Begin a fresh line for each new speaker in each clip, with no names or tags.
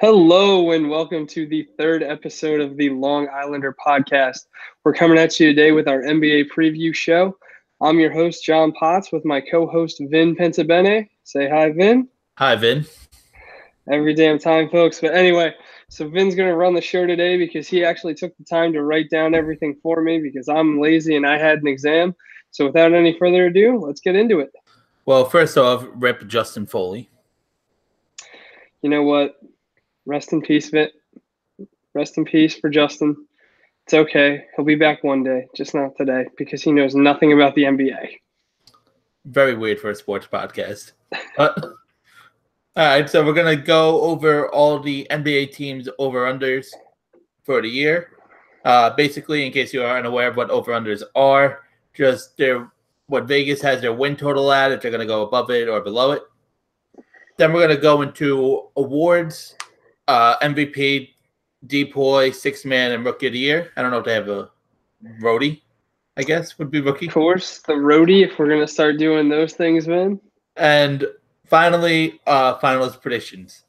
Hello and welcome to the third episode of the Long Islander podcast. We're coming at you today with our NBA preview show. I'm your host, John Potts, with my co-host, Vin Pentabene. Say hi, Vin.
Hi, Vin.
Every damn time, folks. But anyway, so Vin's going to run the show today because he actually took the time to write down everything for me because I'm lazy and I had an exam. So without any further ado, let's get into it.
Well, first off, rip Justin Foley.
You know what? Rest in peace, Vin. Rest in peace for Justin. It's okay. He'll be back one day, just not today, because he knows nothing about the NBA.
Very weird for a sports podcast. All right, so we're going to go over all the NBA teams' over-unders for the year. Basically, in case you are unaware of what over-unders are, just what Vegas has their win total at, if they're going to go above it or below it. Then we're going to go into awards, MVP, Depoy, Sixth Man, and Rookie of the Year. I don't know if they have a roadie, I guess, would be rookie.
Of course, the roadie, if we're going to start doing those things, man.
And finally, finalist predictions.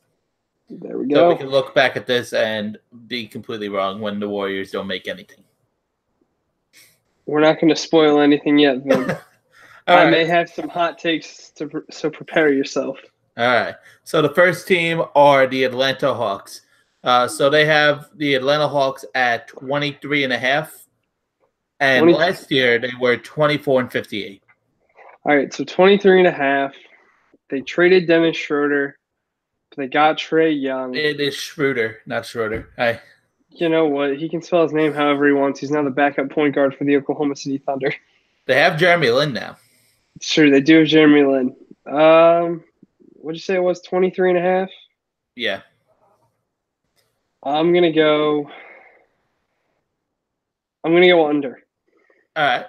There we go.
So we can look back at this and be completely wrong when the Warriors don't make anything.
We're not going to spoil anything yet, Vin. I may have some hot takes, so prepare yourself.
All right. So the first team are the Atlanta Hawks. So they have the Atlanta Hawks at 23.5. And last year they were 24-58.
All right, so 23.5. They traded Dennis Schroeder. They got Trae Young.
It is Schroeder, not Schroeder.
You know what? He can spell his name however he wants. He's now the backup point guard for the Oklahoma City Thunder.
They have Jeremy Lin now.
It's true, they do have Jeremy Lin. What'd you say it was? 23.5?
Yeah.
I'm gonna go under.
All right.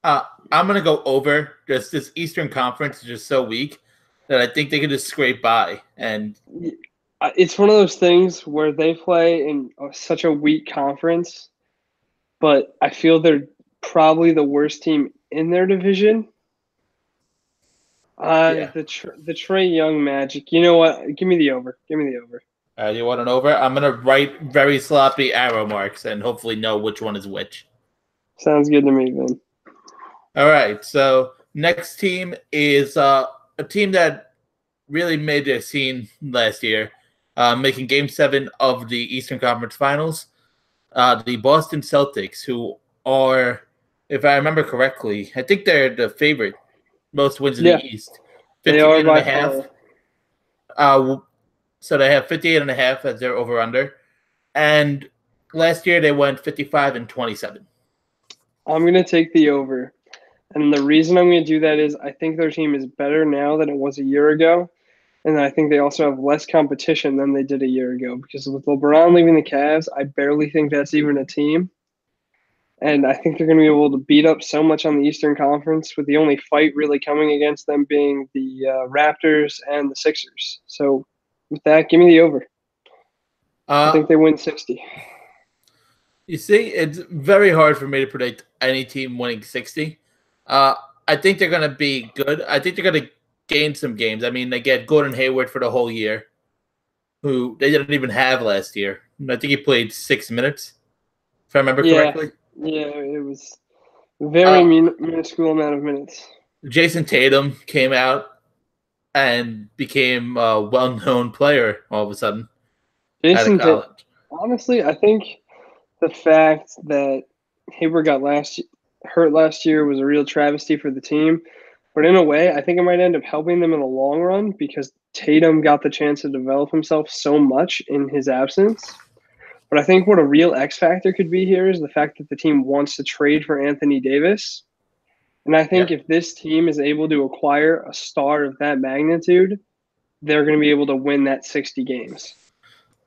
I'm gonna go over. Just this Eastern Conference is just so weak that I think they could just scrape by. And
it's one of those things where they play in such a weak conference, but I feel they're probably the worst team in their division. The Trae Young Magic. You know what? Give me the over.
You want an over? I'm gonna write very sloppy arrow marks and hopefully know which one is which.
Sounds good to me, Vin.
All right. So next team is a team that really made their scene last year, making Game 7 of the Eastern Conference Finals. The Boston Celtics, who are, if I remember correctly, I think they're the favorite. Most wins in the East. 58.5. So they have 58.5 as their over-under. And last year they went 55-27.
I'm going to take the over. And the reason I'm going to do that is I think their team is better now than it was a year ago. And I think they also have less competition than they did a year ago. Because with LeBron leaving the Cavs, I barely think that's even a team. And I think they're going to be able to beat up so much on the Eastern Conference, with the only fight really coming against them being the Raptors and the Sixers. So with that, give me the over. I think they win 60.
You see, it's very hard for me to predict any team winning 60. I think they're going to be good. I think they're going to gain some games. I mean, they get Gordon Hayward for the whole year, who they didn't even have last year. I think he played 6 minutes, if I remember correctly.
Yeah, it was a very minuscule amount of minutes.
Jason Tatum came out and became a well-known player all of a sudden.
Jason Tatum, honestly, I think the fact that Hayward got hurt last year was a real travesty for the team. But in a way, I think it might end up helping them in the long run because Tatum got the chance to develop himself so much in his absence. But I think what a real X factor could be here is the fact that the team wants to trade for Anthony Davis. And I think if this team is able to acquire a star of that magnitude, they're going to be able to win that 60 games.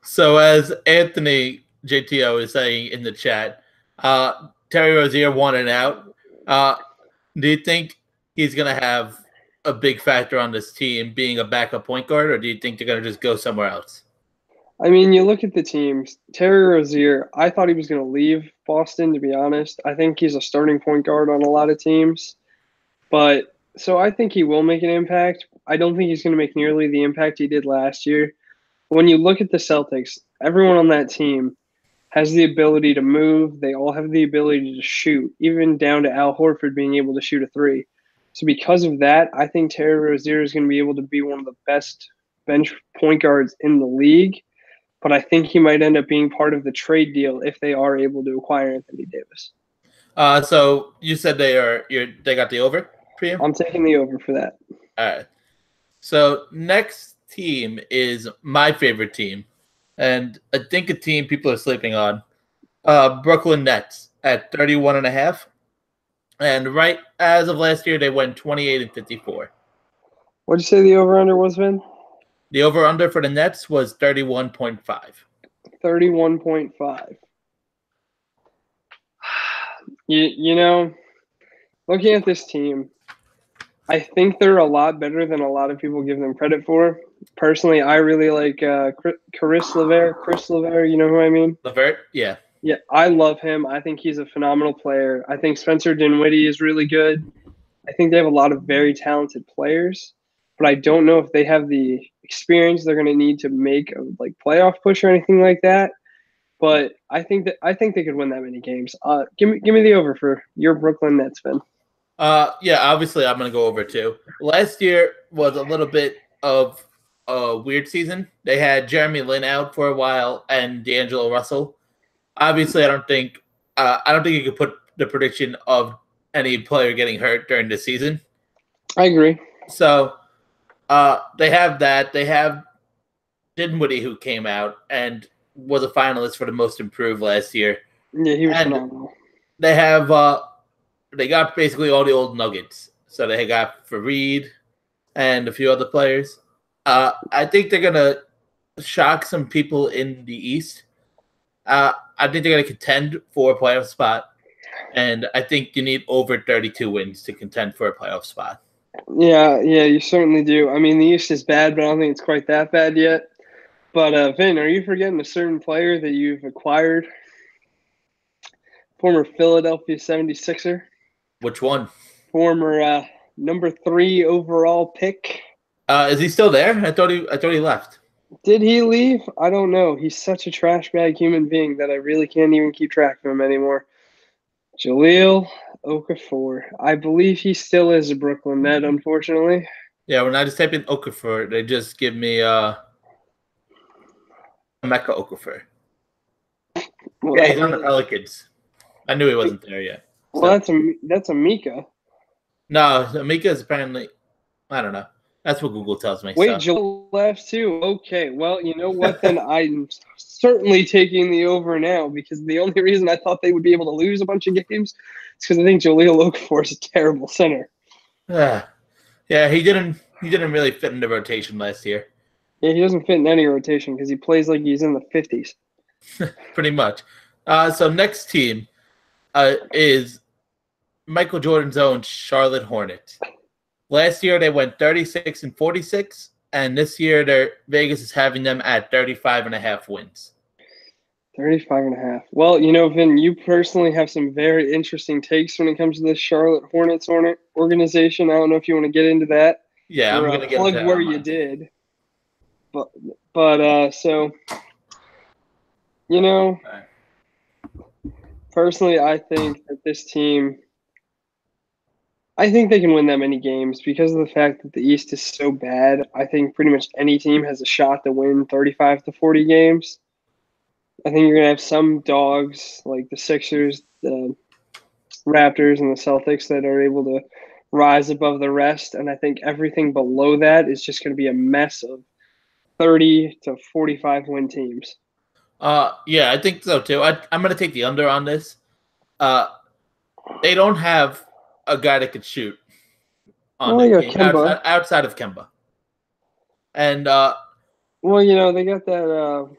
So as Anthony JTO is saying in the chat, Terry Rozier wanted out. Do you think he's going to have a big factor on this team being a backup point guard, or do you think they're going to just go somewhere else?
I mean, you look at the teams. Terry Rozier, I thought he was going to leave Boston, to be honest. I think he's a starting point guard on a lot of teams. So I think he will make an impact. I don't think he's going to make nearly the impact he did last year. when you look at the Celtics, everyone on that team has the ability to move. They all have the ability to shoot, even down to Al Horford being able to shoot a three. So because of that, I think Terry Rozier is going to be able to be one of the best bench point guards in the league. But I think he might end up being part of the trade deal if they are able to acquire Anthony Davis.
So you said they got the over for you?
I'm taking the over for that.
All right. So next team is my favorite team, and I think a team people are sleeping on. Brooklyn Nets at 31.5. And right as of last year, they went 28-54.
What'd you say the over-under was, Vin?
The over-under for the Nets was 31.5.
31.5. You know, looking at this team, I think they're a lot better than a lot of people give them credit for. Personally, I really like Chris LeVert. You know who I mean?
LeVert, yeah.
Yeah, I love him. I think he's a phenomenal player. I think Spencer Dinwiddie is really good. I think they have a lot of very talented players, but I don't know if they have the experience they're going to need to make a playoff push or anything like that. But I think they could win that many games. Give me the over for your Brooklyn Nets, Ben.
Yeah, obviously I'm going to go over too. Last year was a little bit of a weird season. They had Jeremy Lin out for a while and D'Angelo Russell. Obviously, I don't think you could put the prediction of any player getting hurt during the season.
I agree.
So they have that. They have Dinwiddie, who came out and was a finalist for the most improved last year.
Yeah, he was phenomenal.
They have they got basically all the old Nuggets. So they got Fareed and a few other players. I think they're gonna shock some people in the East. I think they're going to contend for a playoff spot, and I think you need over 32 wins to contend for a playoff spot.
Yeah, you certainly do. I mean, the East is bad, but I don't think it's quite that bad yet. But, Vin, are you forgetting a certain player that you've acquired? Former Philadelphia 76er.
Which one?
Former number 3 overall pick.
Is he still there? I thought he left.
Did he leave? I don't know. He's such a trash bag human being that I really can't even keep track of him anymore. Jahlil Okafor. I believe he still is a Brooklyn Net, unfortunately.
Yeah, when I just type in Okafor, they just give me Mecca Okafor. Well, yeah, he's on the Pelicans. I knew he wasn't there yet.
So. Well, that's Amika.
No, Amika is apparently, I don't know. That's what Google tells me.
Wait, Joel left too. Okay, well, you know what? Then I'm certainly taking the over now because the only reason I thought they would be able to lose a bunch of games is because I think Jahlil Okafor is a terrible center.
Yeah, he didn't really fit in the rotation last year.
Yeah, he doesn't fit in any rotation because he plays like he's in the 50s.
Pretty much. So next team is Michael Jordan's own Charlotte Hornets. Last year they went 36-46, and this year Vegas is having them at 35.5 wins.
35.5. Well, you know, Vin, you personally have some very interesting takes when it comes to this Charlotte Hornets organization. I don't know if you want to get into that.
Yeah, I'm going to get into that.
Plug where you did. But so, you know, personally, I think that this team, I think they can win that many games because of the fact that the East is so bad. I think pretty much any team has a shot to win 35 to 40 games. I think you're going to have some dogs like the Sixers, the Raptors, and the Celtics that are able to rise above the rest. And I think everything below that is just going to be a mess of 30 to 45 win teams.
Yeah, I think so too. I'm going to take the under on this. They don't have a guy that could shoot on the team outside of Kemba. And
well, you know, they got that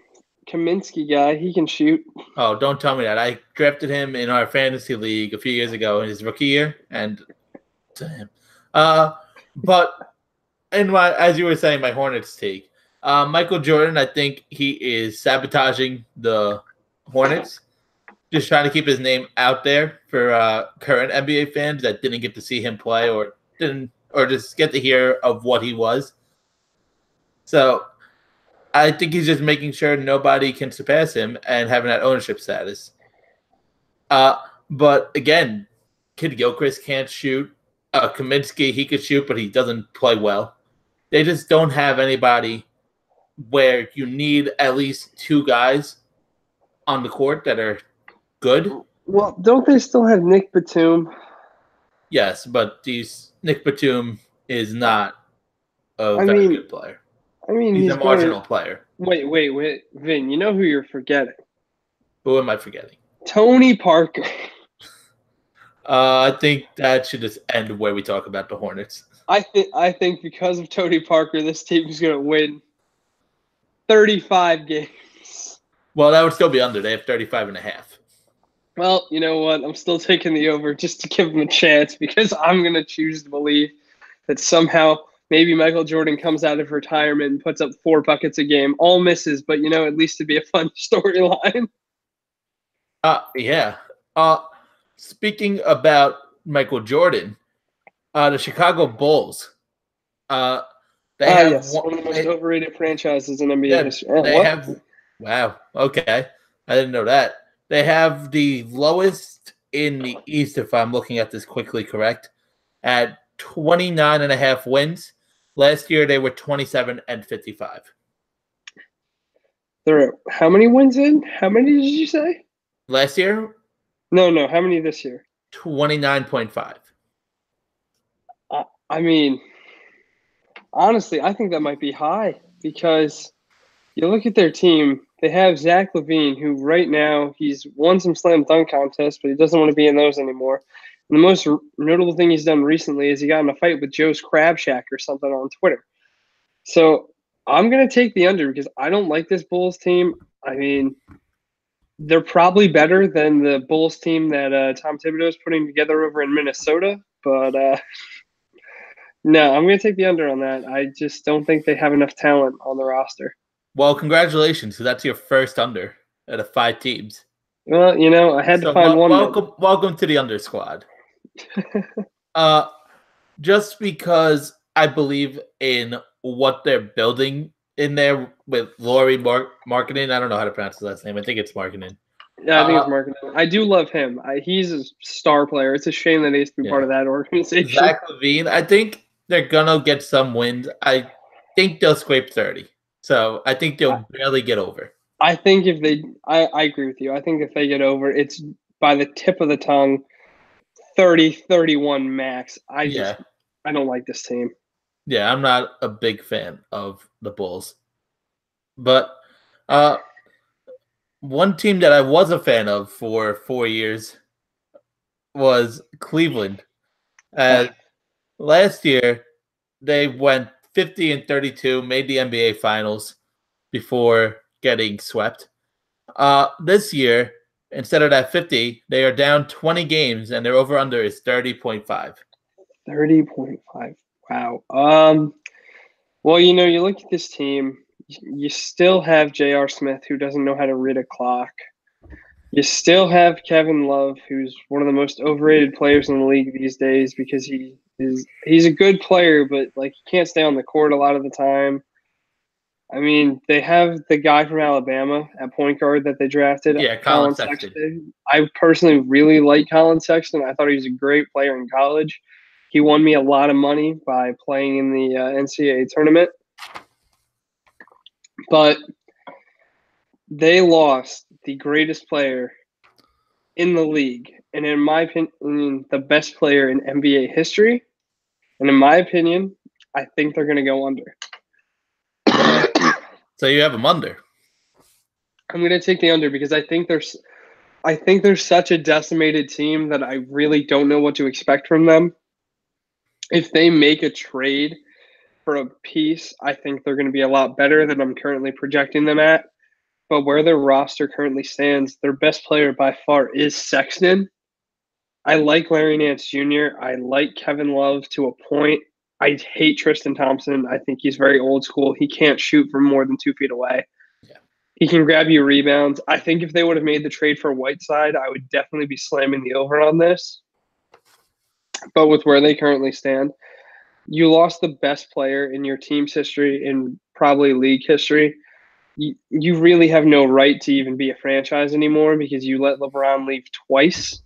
Kaminsky guy. He can shoot.
Oh, don't tell me that. I drafted him in our fantasy league a few years ago in his rookie year, and to him. But as you were saying, my Hornets take. Michael Jordan, I think he is sabotaging the Hornets. Just trying to keep his name out there for current NBA fans that didn't get to see him play or just get to hear of what he was. So I think he's just making sure nobody can surpass him and having that ownership status. But again, Kid Gilchrist can't shoot. Kaminsky, he could shoot, but he doesn't play well. They just don't have anybody where you need at least two guys on the court that are good.
Well, don't they still have Nick Batum?
Yes, but Nick Batum is not a very good player. He's a marginal player.
Wait, Vin, you know who you're forgetting?
Who am I forgetting?
Tony Parker.
I think that should just end where we talk about the Hornets.
I think because of Tony Parker, this team is going to win 35 games.
Well, that would still be under. They have 35 and a half.
Well, you know what? I'm still taking the over just to give them a chance because I'm going to choose to believe that somehow maybe Michael Jordan comes out of retirement and puts up 4 buckets a game. All misses, but, at least it'd be a fun storyline.
Yeah. Speaking about Michael Jordan, the Chicago Bulls.
One of the most overrated franchises in NBA history.
Wow. Okay. I didn't know that. They have the lowest in the East, if I'm looking at this quickly correct, at 29.5 wins. Last year, they were 27 and 55.
They're how many wins in? How many did you say?
Last year?
No. How many this year?
29.5.
I mean, honestly, I think that might be high because you look at their team. They have Zach LaVine, who right now he's won some slam dunk contests, but he doesn't want to be in those anymore. And the most notable thing he's done recently is he got in a fight with Joe's Crab Shack or something on Twitter. So I'm going to take the under because I don't like this Bulls team. I mean, they're probably better than the Bulls team that Tom Thibodeau is putting together over in Minnesota. But no, I'm going to take the under on that. I just don't think they have enough talent on the roster.
Well, congratulations, because that's your first under out of 5 teams.
Well, I had to find one.
Welcome to the under squad. Just because I believe in what they're building in there with Laurie Markkinen. I don't know how to pronounce his last name. I think it's Markkinen.
Yeah, I think it's Markkinen. I do love him. He's a star player. It's a shame that he has to be part of that organization.
Zach LaVine, I think they're going to get some wins. I think they'll scrape 30. So I think they'll barely get over.
I think if they – I agree with you. I think if they get over, it's by the tip of the tongue, 30-31 max. I don't like this team.
Yeah, I'm not a big fan of the Bulls. But one team that I was a fan of for 4 years was Cleveland. Last year, they went 50 and 32, made the NBA Finals before getting swept. This year, instead of that 50, they are down 20 games, and their over-under is 30.5.
30.5. Wow. Well, you look at this team, you still have J.R. Smith, who doesn't know how to read a clock. You still have Kevin Love, who's one of the most overrated players in the league these days because he's a good player, but he can't stay on the court a lot of the time. I mean, they have the guy from Alabama at point guard that they drafted.
Yeah, Colin Sexton.
I personally really like Colin Sexton. I thought he was a great player in college. He won me a lot of money by playing in the NCAA tournament. But they lost the greatest player in the league, and in my opinion, the best player in NBA history. And in my opinion, I think they're going to go under.
So you have them under.
I'm going to take the under because I think they're such a decimated team that I really don't know what to expect from them. If they make a trade for a piece, I think they're going to be a lot better than I'm currently projecting them at. But where their roster currently stands, their best player by far is Sexton. I like Larry Nance Jr. I like Kevin Love to a point. I hate Tristan Thompson. I think he's very old school. He can't shoot from more than 2 feet away.
Yeah.
He can grab you rebounds. I think if they would have made the trade for Whiteside, I would definitely be slamming the over on this. But with where they currently stand, you lost the best player in your team's history, in probably league history. you really have no right to even be a franchise anymore because you let LeBron leave twice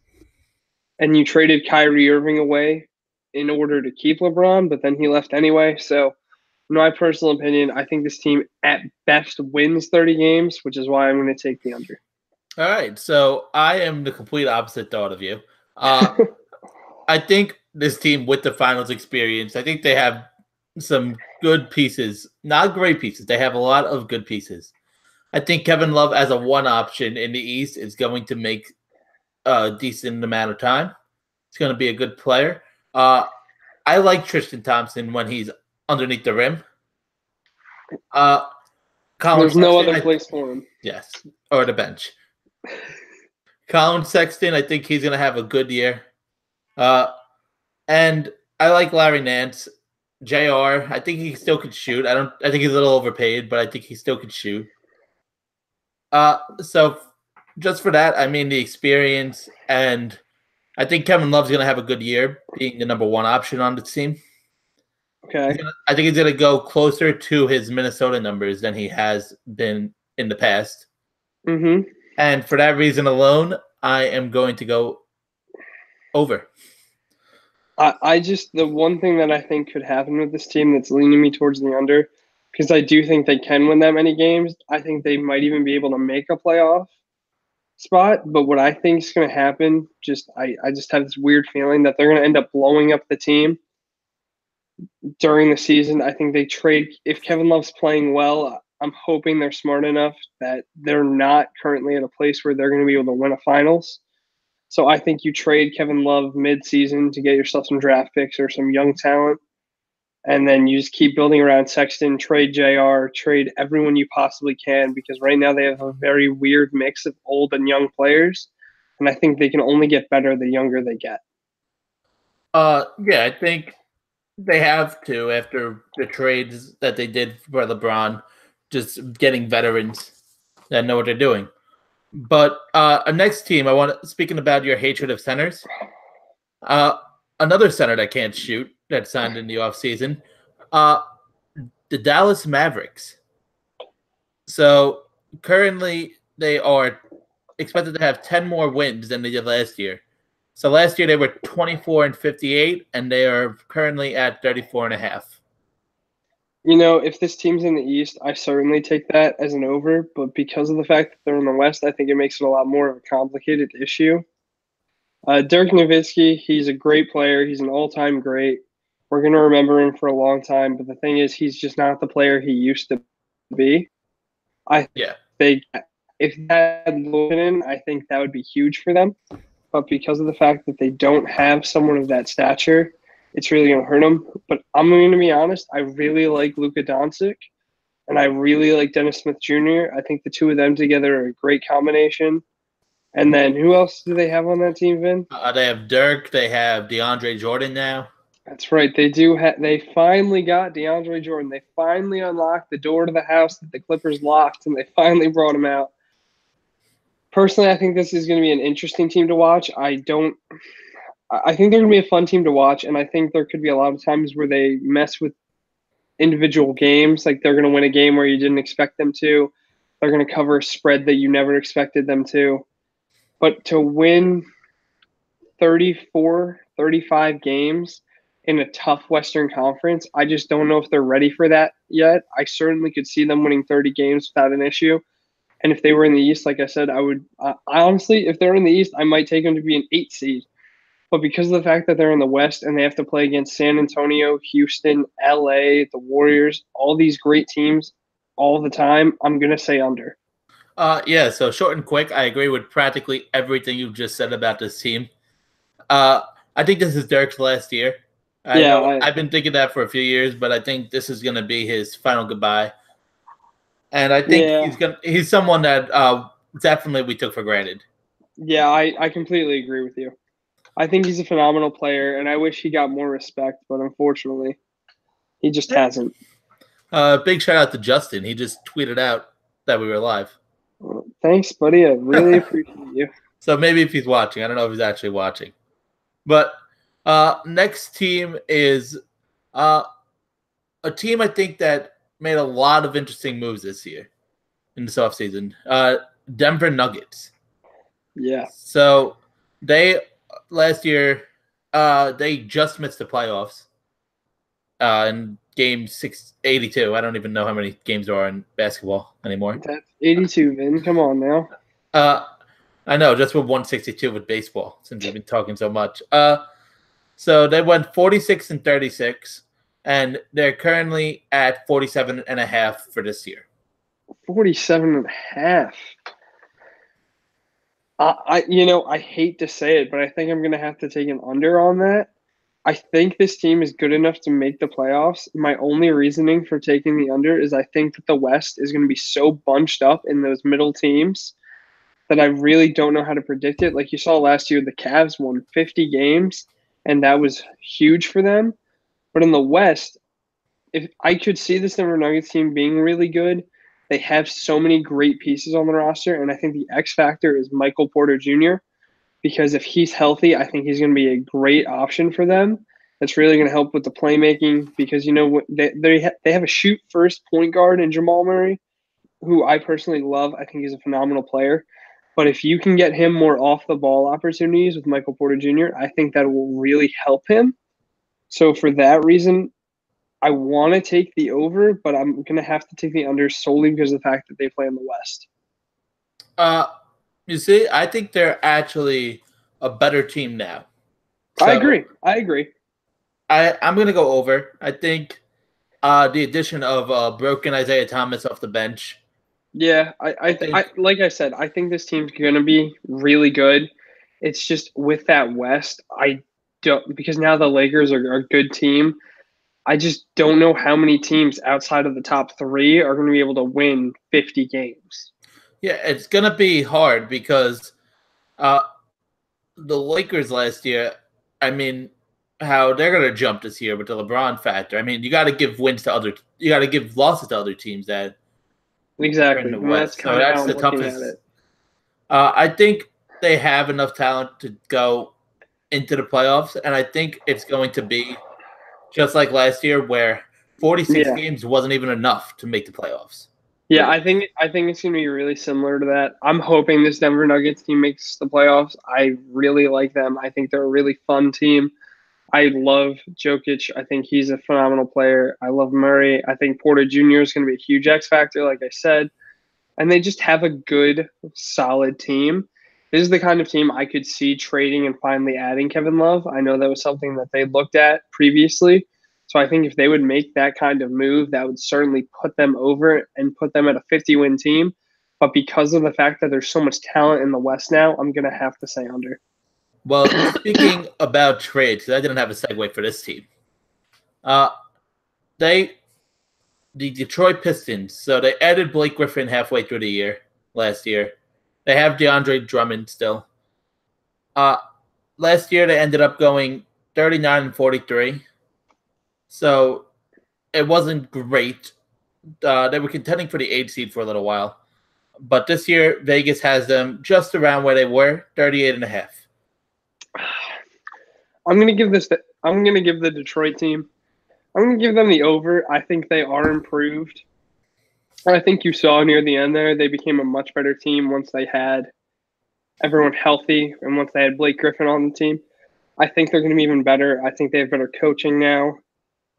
and you traded Kyrie Irving away in order to keep LeBron, but then he left anyway. So, in my personal opinion, I think this team at best wins 30 games, which is why I'm going to take the under.
All right, so I am the complete opposite thought of you. I think this team with the finals experience, I think they have some good pieces, not great pieces. They have a lot of good pieces. I think Kevin Love as a one option in the East is going to make a decent amount of time. He's going to be a good player. I like Tristan Thompson when he's underneath the rim.
There's no other place for him.
Yes, or the bench. Colin Sexton, I think he's going to have a good year. And I like Larry Nance. JR, I think he still could shoot. I think he's a little overpaid, but I think he still could shoot. So just for that, I mean the experience, and I think Kevin Love's going to have a good year being the number one option on the team.
Okay.
I think he's going to go closer to his Minnesota numbers than he has been in the past.
Mm-hmm.
And for that reason alone, I am going to go over.
The one thing that I think could happen with this team that's leaning me towards the under, because I do think they can win that many games. I think they might even be able to make a playoff spot. But what I think is going to happen, I just have this weird feeling that they're going to end up blowing up the team during the season. I think they trade, if Kevin Love's playing well, I'm hoping they're smart enough that they're not currently at a place where they're going to be able to win a finals. So I think you trade Kevin Love mid-season to get yourself some draft picks or some young talent, and then you just keep building around Sexton, trade JR, trade everyone you possibly can, because right now they have a very weird mix of old and young players, and I think they can only get better the younger they get.
Yeah, I think they have to after the trades that they did for LeBron, just getting veterans that know what they're doing. But a next team, speaking about your hatred of centers, another center that can't shoot that signed in the offseason, the Dallas Mavericks. So currently they are expected to have 10 more wins than they did last year. So last year they were 24-58, and they are currently at 34.5.
You know, if this team's in the East, I certainly take that as an over. But because of the fact that they're in the West, I think it makes it a lot more of a complicated issue. Dirk Nowitzki, he's a great player. He's an all-time great. We're going to remember him for a long time. But the thing is, he's just not the player he used to be. If that had Logan, I think that would be huge for them. But because of the fact that they don't have someone of that stature, it's really going to hurt them. But I'm going to be honest, I really like Luka Doncic, and I really like Dennis Smith Jr. I think the two of them together are a great combination. And then who else do they have on that team, Vin?
They have Dirk. They have DeAndre Jordan now.
That's right. They do. They finally got DeAndre Jordan. They finally unlocked the door to the house that the Clippers locked, and they finally brought him out. Personally, I think this is going to be an interesting team to watch. I think they're going to be a fun team to watch, and I think there could be a lot of times where they mess with individual games. Like they're going to win a game where you didn't expect them to. They're going to cover a spread that you never expected them to. But to win 34, 35 games in a tough Western Conference, I just don't know if they're ready for that yet. I certainly could see them winning 30 games without an issue. And if they were in the East, like I said, I honestly, if they're in the East, I might take them to be an 8 seed. But because of the fact that they're in the West and they have to play against San Antonio, Houston, LA, the Warriors, all these great teams all the time, I'm going to say under.
Yeah, so short and quick, I agree with practically everything you've just said about this team. I think this is Dirk's last year. I've been thinking that for a few years, but I think this is going to be his final goodbye. And I think he's someone that definitely we took for granted.
Yeah, I completely agree with you. I think he's a phenomenal player, and I wish he got more respect, but unfortunately, he just hasn't.
Big shout out to Justin. He just tweeted out that we were live.
Well, thanks, buddy. I really appreciate you.
So maybe if he's watching. I don't know if he's actually watching. But next team is a team I think that made a lot of interesting moves this year. in this offseason. Denver Nuggets.
Yeah.
So they last year they just missed the playoffs in game 682. I don't even know how many games there are in basketball anymore.
That's 82, Vin. Come on now.
I know, just with 162 with baseball, since we've been talking so much. So they went 46-36, and they're currently at 47.5 for this year.
47.5. I hate to say it, but I think I'm gonna have to take an under on that. I think this team is good enough to make the playoffs. My only reasoning for taking the under is I think that the West is going to be so bunched up in those middle teams that I really don't know how to predict it. Like you saw last year, the Cavs won 50 games, and that was huge for them. But in the West, if I could see this Denver Nuggets team being really good, they have so many great pieces on the roster, and I think the X factor is Michael Porter Jr. Because if he's healthy, I think he's going to be a great option for them. That's really going to help with the playmaking because they have a shoot first point guard in Jamal Murray, who I personally love. I think he's a phenomenal player. But if you can get him more off the ball opportunities with Michael Porter Jr., I think that will really help him. So for that reason, I want to take the over, but I'm going to have to take the under solely because of the fact that they play in the West.
You see, I think they're actually a better team now.
So I agree.
I'm going to go over. I think the addition of broken Isaiah Thomas off the bench.
Yeah, I like I said, I think this team's going to be really good. It's just with that West, I don't because now the Lakers are a good team. I just don't know how many teams outside of the top 3 are going to be able to win 50 games.
Yeah, it's going to be hard because the Lakers last year, I mean, how they're going to jump this year with the LeBron factor. I mean, you got to give losses to other teams that
exactly.
in the West.
That's kind of how I'm
the
looking
toughest.
at it.
I think they have enough talent to go into the playoffs, and I think it's going to be just like last year, where 46 games wasn't even enough to make the playoffs.
Yeah, I think it's going to be really similar to that. I'm hoping this Denver Nuggets team makes the playoffs. I really like them. I think they're a really fun team. I love Jokic. I think he's a phenomenal player. I love Murray. I think Porter Jr. is going to be a huge X factor, like I said. And they just have a good, solid team. This is the kind of team I could see trading and finally adding Kevin Love. I know that was something that they looked at previously. So I think if they would make that kind of move, that would certainly put them over and put them at a 50-win team. But because of the fact that there's so much talent in the West now, I'm going to have to say under.
Well, speaking about trades, because I didn't have a segue for this team. The Detroit Pistons, so they added Blake Griffin halfway through the year last year. They have DeAndre Drummond still. Last year they ended up going 39-43. So it wasn't great. They were contending for the 8th seed for a little while. But this year, Vegas has them just around where they were, 38.5.
I'm going to give the Detroit team. I'm going to give them the over. I think they are improved. I think you saw near the end there, they became a much better team once they had everyone healthy and once they had Blake Griffin on the team. I think they're going to be even better. I think they have better coaching now.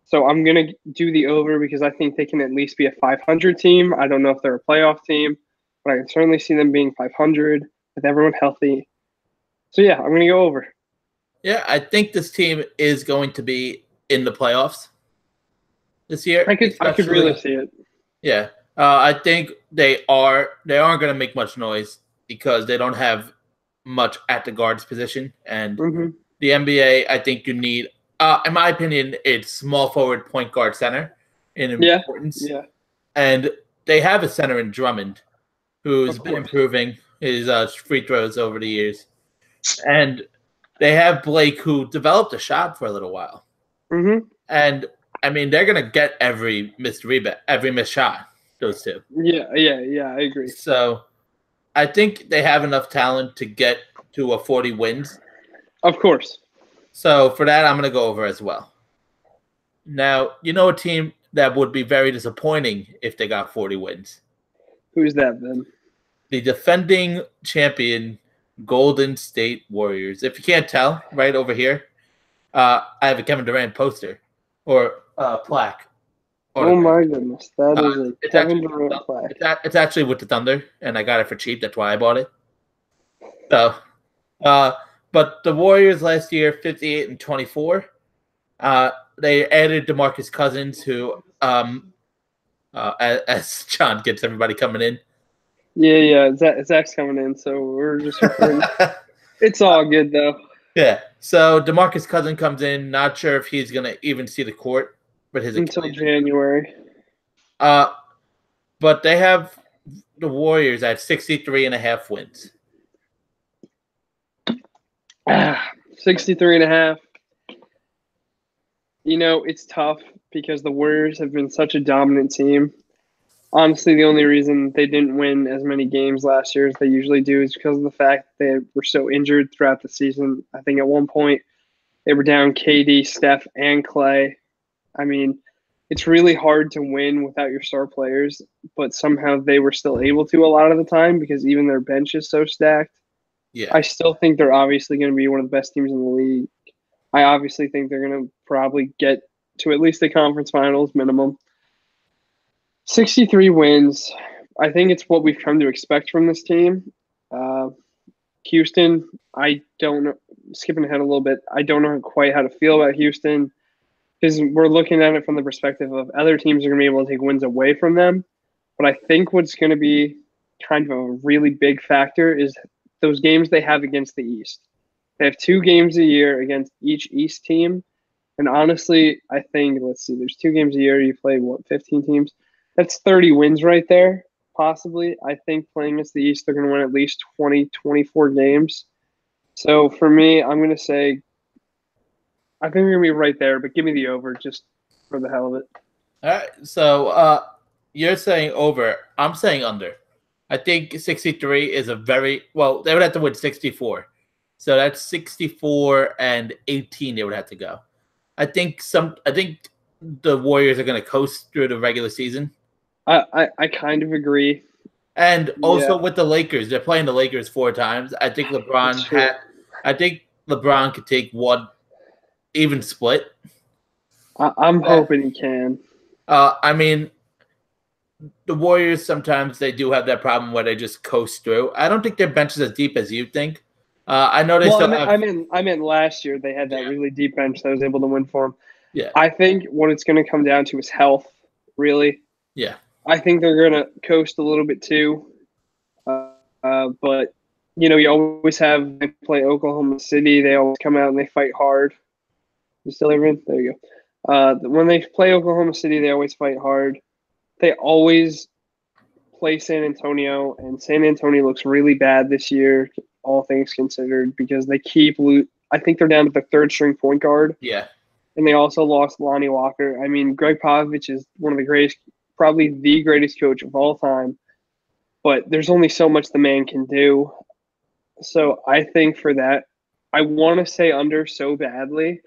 So I'm going to do the over because I think they can at least be a 500 team. I don't know if they're a playoff team, but I can certainly see them being 500 with everyone healthy. So, yeah, I'm going to go over.
Yeah, I think this team is going to be in the playoffs this year.
I could really see it.
Yeah. I think they aren't going to make much noise because they don't have much at the guards position. And the NBA, I think you need, in my opinion, it's small forward, point guard, center in importance.
Yeah.
And they have a center in Drummond who's been improving his free throws over the years. And they have Blake who developed a shot for a little while. And, I mean, they're going to get every missed rebound, every missed shot. Those two.
Yeah, I agree.
So I think they have enough talent to get to a 40 wins.
Of course.
So for that, I'm going to go over as well. Now, a team that would be very disappointing if they got 40 wins.
Who's that then?
The defending champion Golden State Warriors. If you can't tell, right over here, I have a Kevin Durant poster or plaque.
Oh my goodness, that is a Kevin
actually,
Durant plaque.
It's actually with the Thunder, and I got it for cheap. That's why I bought it. So, but the Warriors last year, 58-24. They added DeMarcus Cousins, who, as John gets everybody coming in.
Yeah. Zach's coming in, so we're just referring. It's all good though.
Yeah. So DeMarcus Cousins comes in. Not sure if he's gonna even see the court, but
until January.
But they have the Warriors at 63.5 wins.
63.5. You know, it's tough because the Warriors have been such a dominant team. Honestly, the only reason they didn't win as many games last year as they usually do is because of the fact they were so injured throughout the season. I think at one point they were down KD, Steph, and Clay. I mean, it's really hard to win without your star players, but somehow they were still able to a lot of the time because even their bench is so stacked.
Yeah.
I still think they're obviously going to be one of the best teams in the league. I obviously think they're going to probably get to at least the conference finals minimum. 63 wins. I think it's what we've come to expect from this team. Houston, I don't know. Skipping ahead a little bit, I don't know quite how to feel about Houston because we're looking at it from the perspective of other teams are going to be able to take wins away from them. But I think what's going to be kind of a really big factor is those games they have against the East. They have 2 games a year against each East team. And honestly, I think, let's see, there's 2 games a year. You play, 15 teams? That's 30 wins right there, possibly. I think playing against the East, they're going to win at least 20, 24 games. So for me, I'm going to say, I think we're going to be right there, but give me the over just for the hell of it.
All right. So you're saying over. I'm saying under. I think 63 is a very well. They would have to win 64, so that's 64-18. They would have to go. I think the Warriors are going to coast through the regular season.
I kind of agree.
And also with the Lakers, they're playing the Lakers 4 times. I think LeBron could take one even split.
I'm hoping he can.
I mean, the Warriors sometimes they do have that problem where they just coast through. I don't think their bench is as deep as you think. I know they still have.
I meant last year they had that really deep bench that was able to win for them.
Yeah.
I think what it's going to come down to is health, really.
Yeah.
I think they're going to coast a little bit too. But, you always have they play Oklahoma City. They always come out and they fight hard. You still there, Vin? There you go. When they play Oklahoma City, they always fight hard. They always play San Antonio, and San Antonio looks really bad this year, all things considered, because they keep I think they're down to the 3rd-string point guard.
Yeah.
And they also lost Lonnie Walker. I mean, Greg Popovich is one of the greatest, probably the greatest coach of all time. But there's only so much the man can do. So I think for that, I want to say under so badly.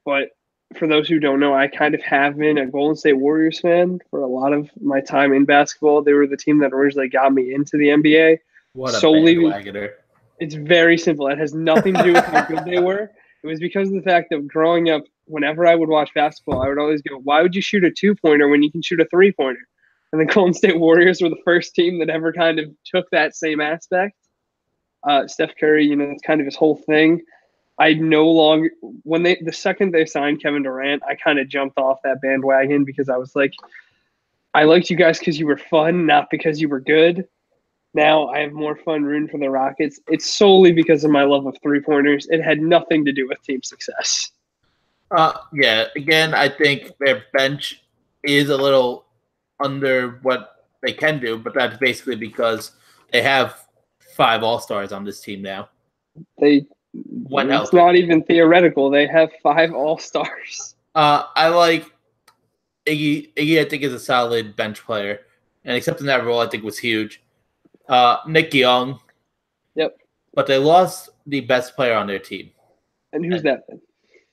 But for those who don't know, I kind of have been a Golden State Warriors fan for a lot of my time in basketball. They were the team that originally got me into the NBA.
What a bandwagoner.
It's very simple. It has nothing to do with how good they were. It was because of the fact that growing up, whenever I would watch basketball, I would always go, why would you shoot a 2-pointer when you can shoot a 3-pointer? And the Golden State Warriors were the first team that ever kind of took that same aspect. Steph Curry, that's kind of his whole thing. I no longer the second they signed Kevin Durant, I kind of jumped off that bandwagon because I was like, I liked you guys because you were fun, not because you were good. Now I have more fun rooting for the Rockets. It's solely because of my love of 3-pointers. It had nothing to do with team success.
Yeah. Again, I think their bench is a little under what they can do, but that's basically because they have 5 All-Stars on this team now.
It's not even theoretical. They have 5 All-Stars.
I like Iggy. Iggy, I think, is a solid bench player, and accepting that role, I think, was huge. Nick Young.
Yep.
But they lost the best player on their team.
And who's that then?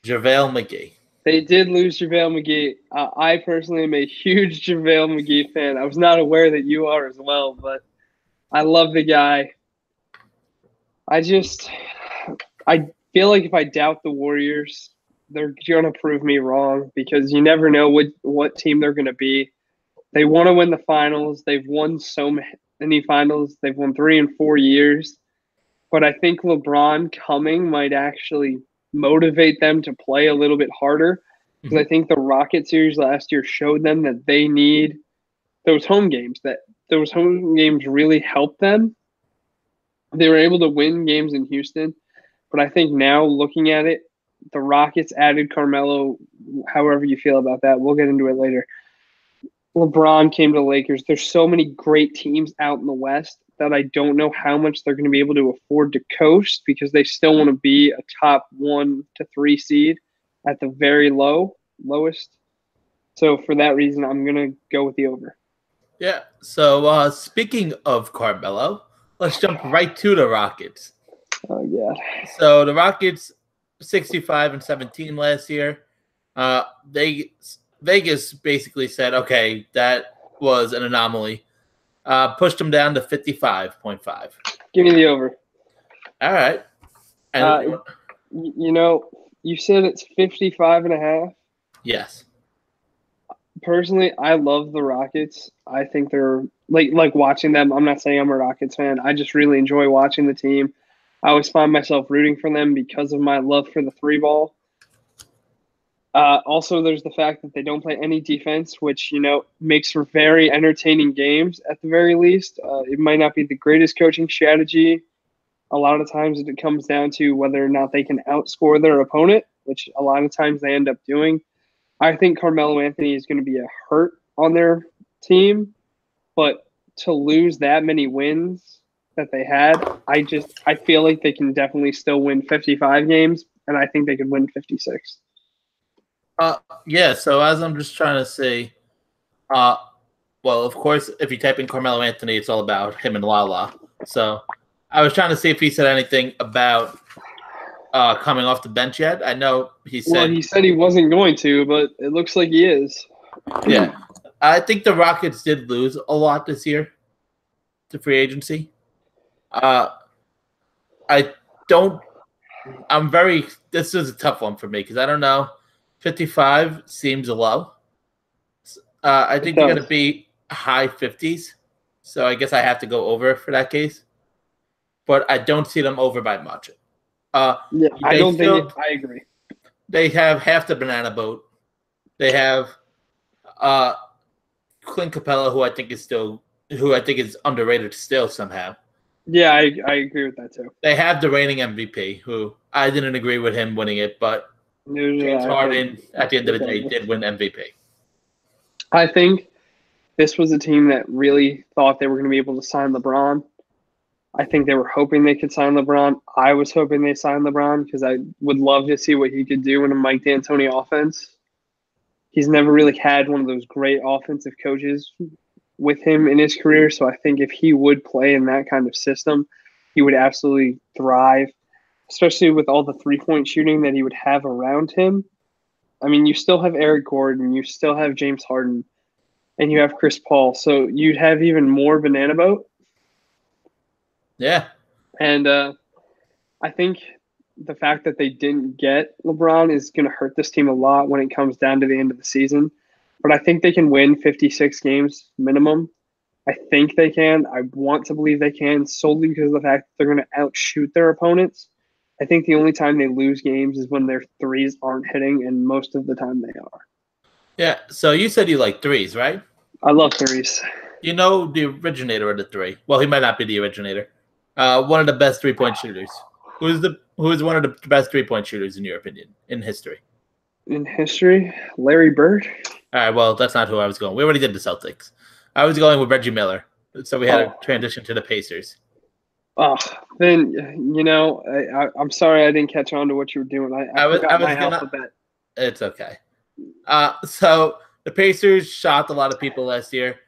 JaVale McGee.
They did lose JaVale McGee. I personally am a huge JaVale McGee fan. I was not aware that you are as well, but I love the guy. I feel like if I doubt the Warriors, they're going to prove me wrong because you never know what team they're going to be. They want to win the finals. They've won so many finals. They've won 3 in 4 years. But I think LeBron coming might actually motivate them to play a little bit harder because I think the Rocket series last year showed them that they need those home games, that those home games really help them. They were able to win games in Houston, but I think now looking at it, the Rockets added Carmelo, however you feel about that. We'll get into it later. LeBron came to the Lakers. There's so many great teams out in the West that I don't know how much they're going to be able to afford to coast because they still want to be a top 1 to 3 seed at the very lowest. So for that reason, I'm going to go with the over.
Yeah. So speaking of Carmelo, let's jump right to the Rockets.
Oh, yeah.
So the Rockets, 65-17 last year. Vegas basically said, okay, that was an anomaly. Pushed them down to 55.5.
Give me the over.
All right. And
you said it's 55.5.
Yes.
Personally, I love the Rockets. I think they're like watching them. I'm not saying I'm a Rockets fan. I just really enjoy watching the team. I always find myself rooting for them because of my love for the 3-ball. Also, there's the fact that they don't play any defense, which, makes for very entertaining games at the very least. It might not be the greatest coaching strategy. A lot of times it comes down to whether or not they can outscore their opponent, which a lot of times they end up doing. I think Carmelo Anthony is going to be a hurt on their team, but to lose that many wins that they had, I feel like they can definitely still win 55 games, and I think they could win 56.
Yeah, so as I'm just trying to say, well, of course, if you type in Carmelo Anthony, it's all about him and Lala. So I was trying to see if he said anything about coming off the bench yet. I know he said...
Well, he said he wasn't going to, but it looks like he is.
Yeah. I think the Rockets did lose a lot this year to free agency. This is a tough one for me because I don't know. 55 seems low. I think they're going to be high 50s. So I guess I have to go over for that case. But I don't see them over by much.
I agree.
They have half the banana boat. They have Clint Capella, who I think is underrated still somehow.
Yeah, I agree with that too.
They have the reigning MVP, who I didn't agree with him winning it, but James Harden, at the end of the day, did win MVP.
I think this was a team that really thought they were going to be able to sign LeBron. I think they were hoping they could sign LeBron. I was hoping they signed LeBron because I would love to see what he could do in a Mike D'Antoni offense. He's never really had one of those great offensive coaches with him in his career, so I think if he would play in that kind of system, he would absolutely thrive, especially with all the three-point shooting that he would have around him. I mean, you still have Eric Gordon, you still have James Harden, and you have Chris Paul, so you'd have even more banana boat.
Yeah.
And I think the fact that they didn't get LeBron is going to hurt this team a lot when it comes down to the end of the season. But I think they can win 56 games minimum. I think they can. I want to believe they can solely because of the fact that they're going to outshoot their opponents. I think the only time they lose games is when their threes aren't hitting, and most of the time they are.
Yeah, so you said you like threes, right?
I love threes.
You know the originator of the three. Well, he might not be the originator. One of the best three-point shooters. Who is one of the best three-point shooters in your opinion in history?
In history, Larry Bird.
All right, well, that's not who I was going. We already did the Celtics. I was going with Reggie Miller. So we had a transition to the Pacers.
Then, I'm sorry I didn't catch on to what you were doing. I forgot my alphabet.
It's okay. So the Pacers shocked a lot of people last year.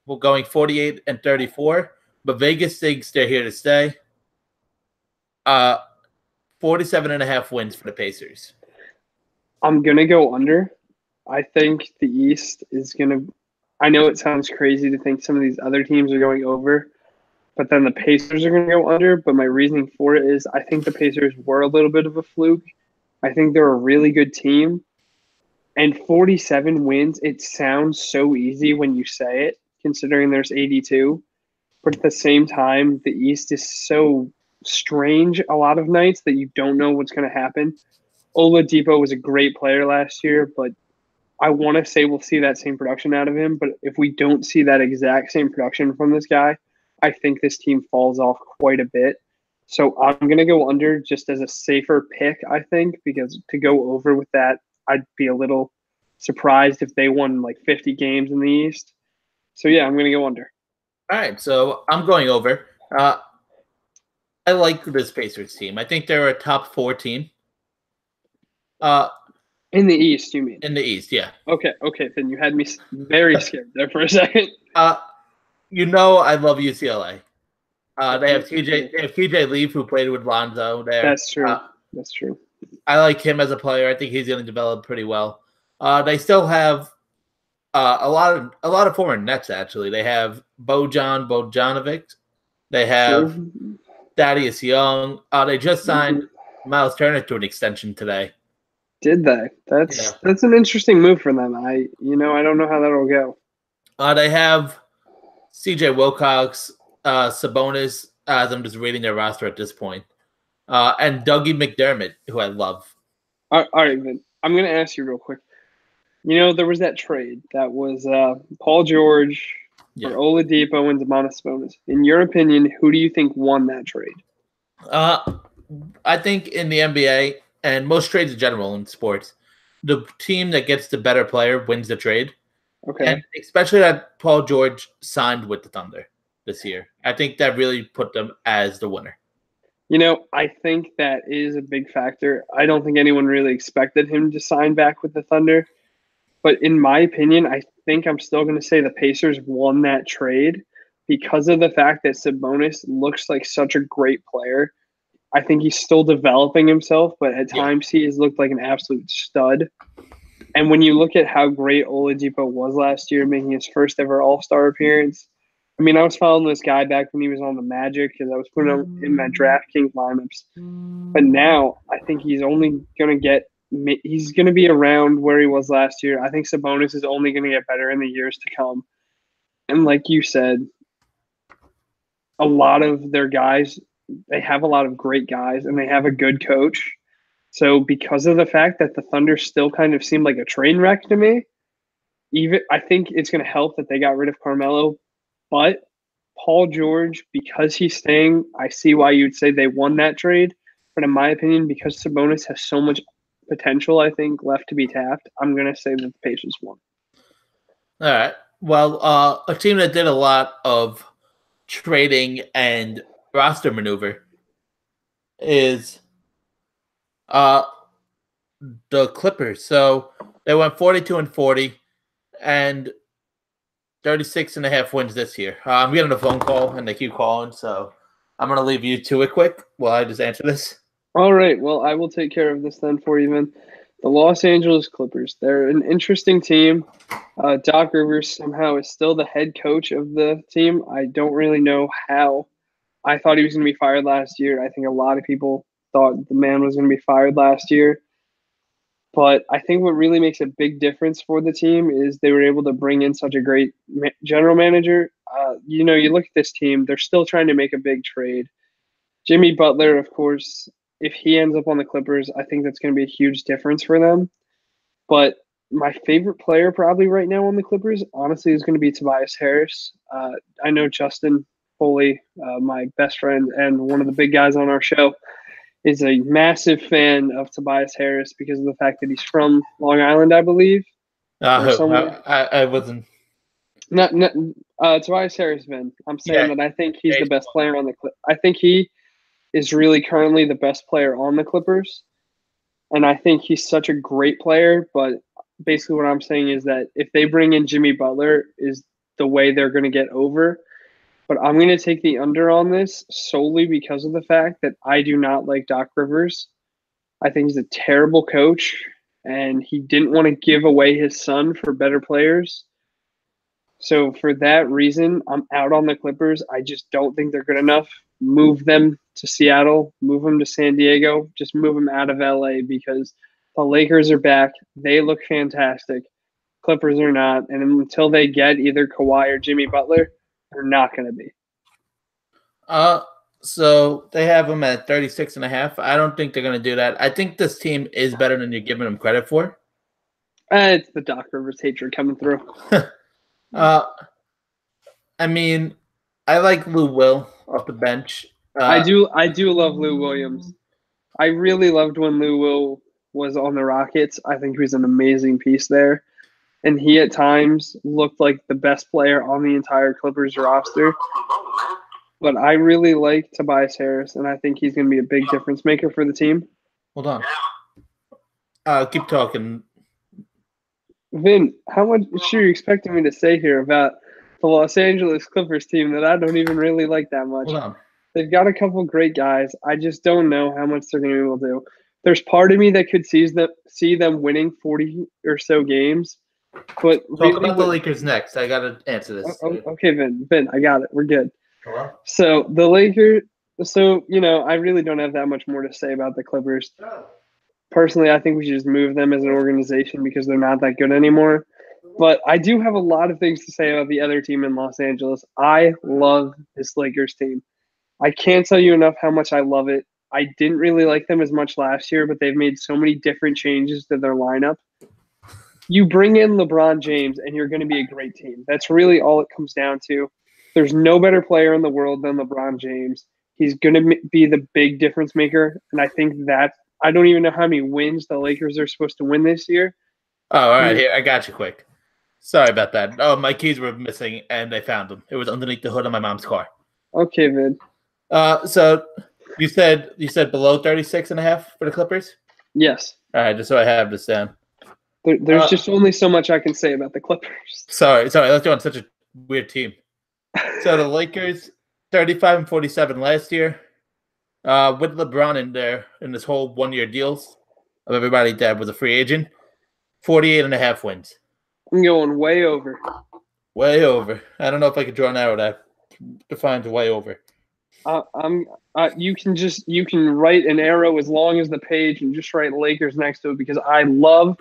We're going 48-34, but Vegas thinks they're here to stay. 47.5 wins for the Pacers.
I'm going to go under. I think the East is going to – I know it sounds crazy to think some of these other teams are going over, but then the Pacers are going to go under. But my reasoning for it is I think the Pacers were a little bit of a fluke. I think they're a really good team. And 47 wins, it sounds so easy when you say it, considering there's 82. But at the same time, the East is so strange a lot of nights that you don't know what's going to happen. Oladipo was a great player last year, but I want to say we'll see that same production out of him. But if we don't see that exact same production from this guy, I think this team falls off quite a bit. So I'm going to go under just as a safer pick, I think, because to go over with that, I'd be a little surprised if they won like 50 games in the East. So yeah, I'm going to go under.
All right, so I'm going over. I like this Pacers team. I think they're a top 4 team.
In the East, you mean?
In the East, yeah.
Okay. Then you had me very scared there for a second.
You know I love UCLA. They have TJ Leaf, who played with Lonzo there.
That's true. That's true.
I like him as a player. I think he's going to develop pretty well. They still have a lot of former Nets, actually. They have Bojan Bogdanovic. They have Thaddeus Young. They just signed Miles Turner to an extension today.
Did they? That's an interesting move for them. I don't know how that'll go.
They have CJ Wilcox, Sabonis, as I'm just reading their roster at this point, and Dougie McDermott, who I love.
All right, Vin. I'm going to ask you real quick. There was that trade that was Paul George for Oladipo and Domantas Sabonis. In your opinion, who do you think won that trade?
I think in the NBA and most trades in general in sports, the team that gets the better player wins the trade.
Okay.
And especially that Paul George signed with the Thunder this year. I think that really put them as the winner.
I think that is a big factor. I don't think anyone really expected him to sign back with the Thunder. But in my opinion, I think I'm still going to say the Pacers won that trade because of the fact that Sabonis looks like such a great player. I think he's still developing himself, but at times he has looked like an absolute stud. And when you look at how great Oladipo was last year, making his first ever All-Star appearance, I mean, I was following this guy back when he was on the Magic because I was putting him in my DraftKings lineups. But now I think he's only going to be around where he was last year. I think Sabonis is only going to get better in the years to come. And like you said, a lot of their guys, they have a lot of great guys and they have a good coach. So because of the fact that the Thunder still kind of seemed like a train wreck to me, I think it's going to help that they got rid of Carmelo. But Paul George, because he's staying, I see why you'd say they won that trade. But in my opinion, because Sabonis has so much potential, I think, left to be tapped, I'm going to say that the Pacers won.
All right. Well, a team that did a lot of trading and roster maneuver is the Clippers. So they went 42-40 and 36.5 wins this year. I'm getting a phone call and they keep calling, so I'm going to leave you to it quick while I just answer this.
All right. Well, I will take care of this then for you, man. The Los Angeles Clippers. They're an interesting team. Doc Rivers somehow is still the head coach of the team. I don't really know how. I thought he was going to be fired last year. I think a lot of people thought the man was going to be fired last year. But I think what really makes a big difference for the team is they were able to bring in such a great general manager. You look at this team, they're still trying to make a big trade. Jimmy Butler, of course, if he ends up on the Clippers, I think that's going to be a huge difference for them. But my favorite player probably right now on the Clippers, honestly, is going to be Tobias Harris. I know Justin Foley, my best friend and one of the big guys on our show, is a massive fan of Tobias Harris because of the fact that he's from Long Island, I believe.
I wasn't.
Not Tobias Harris, man. I'm saying that I think he's the best player on the Clippers. I think he is really currently the best player on the Clippers. And I think he's such a great player. But basically what I'm saying is that if they bring in Jimmy Butler is the way they're going to get over. But I'm going to take the under on this solely because of the fact that I do not like Doc Rivers. I think he's a terrible coach. and he didn't want to give away his son for better players. So for that reason, I'm out on the Clippers. I just don't think they're good enough. Move them to Seattle, move them to San Diego, just move them out of LA because the Lakers are back. They look fantastic. Clippers are not. And until they get either Kawhi or Jimmy Butler, they're not going to be.
So they have them at 36.5. I don't think they're going to do that. I think this team is better than you're giving them credit for.
It's the Doc Rivers hatred coming through.
I mean, I like Lou Will off the bench.
I do love Lou Williams. I really loved when Lou Will was on the Rockets. I think he was an amazing piece there. And he at times looked like the best player on the entire Clippers roster. But I really like Tobias Harris, and I think he's going to be a big difference maker for the team.
Hold on. Keep talking.
Vin, how much are you expecting me to say here about the Los Angeles Clippers team that I don't even really like that much?
Hold on.
They've got a couple great guys. I just don't know how much they're going to be able to do. There's part of me that could see them winning 40 or so games. But
talk about the Lakers next. I got to answer this.
Okay, Vin, I got it. We're good. Hello? So the Lakers, I really don't have that much more to say about the Clippers. Personally, I think we should just move them as an organization because they're not that good anymore. But I do have a lot of things to say about the other team in Los Angeles. I love this Lakers team. I can't tell you enough how much I love it. I didn't really like them as much last year, but they've made so many different changes to their lineup. You bring in LeBron James, and you're going to be a great team. That's really all it comes down to. There's no better player in the world than LeBron James. He's going to be the big difference maker, and I think that I don't even know how many wins the Lakers are supposed to win this year.
Oh, all right. Here, I got you quick. Sorry about that. Oh, my keys were missing, and I found them. It was underneath the hood of my mom's car.
Okay, Vid.
So you said below 36.5 for the Clippers?
Yes.
All right, just so I have this down.
There's just only so much I can say about the Clippers.
Sorry. Let's go on such a weird team. So the Lakers, 35-47 last year. With LeBron in there in this whole 1-year deals of everybody that was a free agent, 48.5 wins.
I'm going way over.
Way over. I don't know if I could draw an arrow that defines way over.
You can write an arrow as long as the page and just write Lakers next to it because I love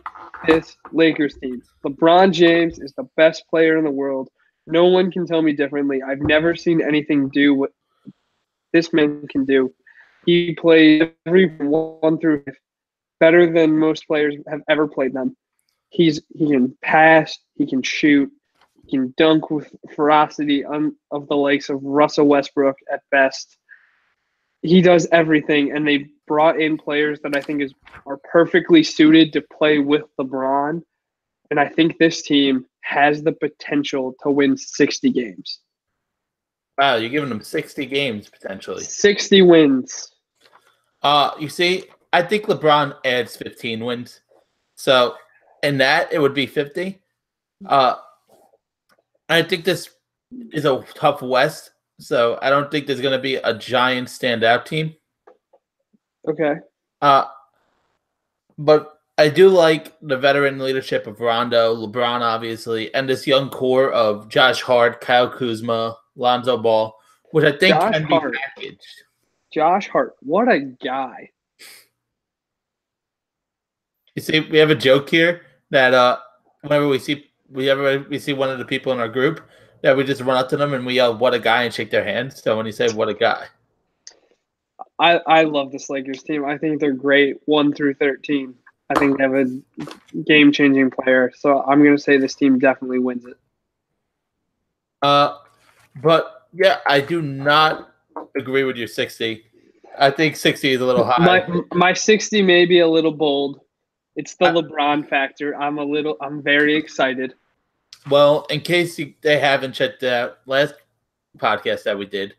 this Lakers team. LeBron James is the best player in the world. No one can tell me differently. I've never seen anything do what this man can do. He played every 1 through 5 better than most players have ever played them. He can pass, he can shoot, he can dunk with ferocity of the likes of Russell Westbrook at best. He does everything, and they brought in players that I think are perfectly suited to play with LeBron. And I think this team has the potential to win 60 games.
Wow, you're giving them 60 games potentially.
60 wins.
You see, I think LeBron adds 15 wins. So in that, it would be 50. I think this is a tough West, so I don't think there's going to be a giant standout team.
Okay.
But I do like the veteran leadership of Rondo, LeBron, obviously, and this young core of Josh Hart, Kyle Kuzma, Lonzo Ball, which I think can be packaged.
Josh Hart, what a guy.
You see, we have a joke here that whenever we see one of the people in our group, that we just run up to them and we yell, "What a guy," and shake their hands. So when you say, "What a guy."
I love this Lakers team. I think they're great 1 through 13. I think they have a game-changing player. So I'm going to say this team definitely wins it.
But, yeah, I do not agree with your 60. I think 60 is a little high.
My 60 may be a little bold. It's the LeBron factor. I'm very excited.
Well, in case they haven't checked out last podcast that we did,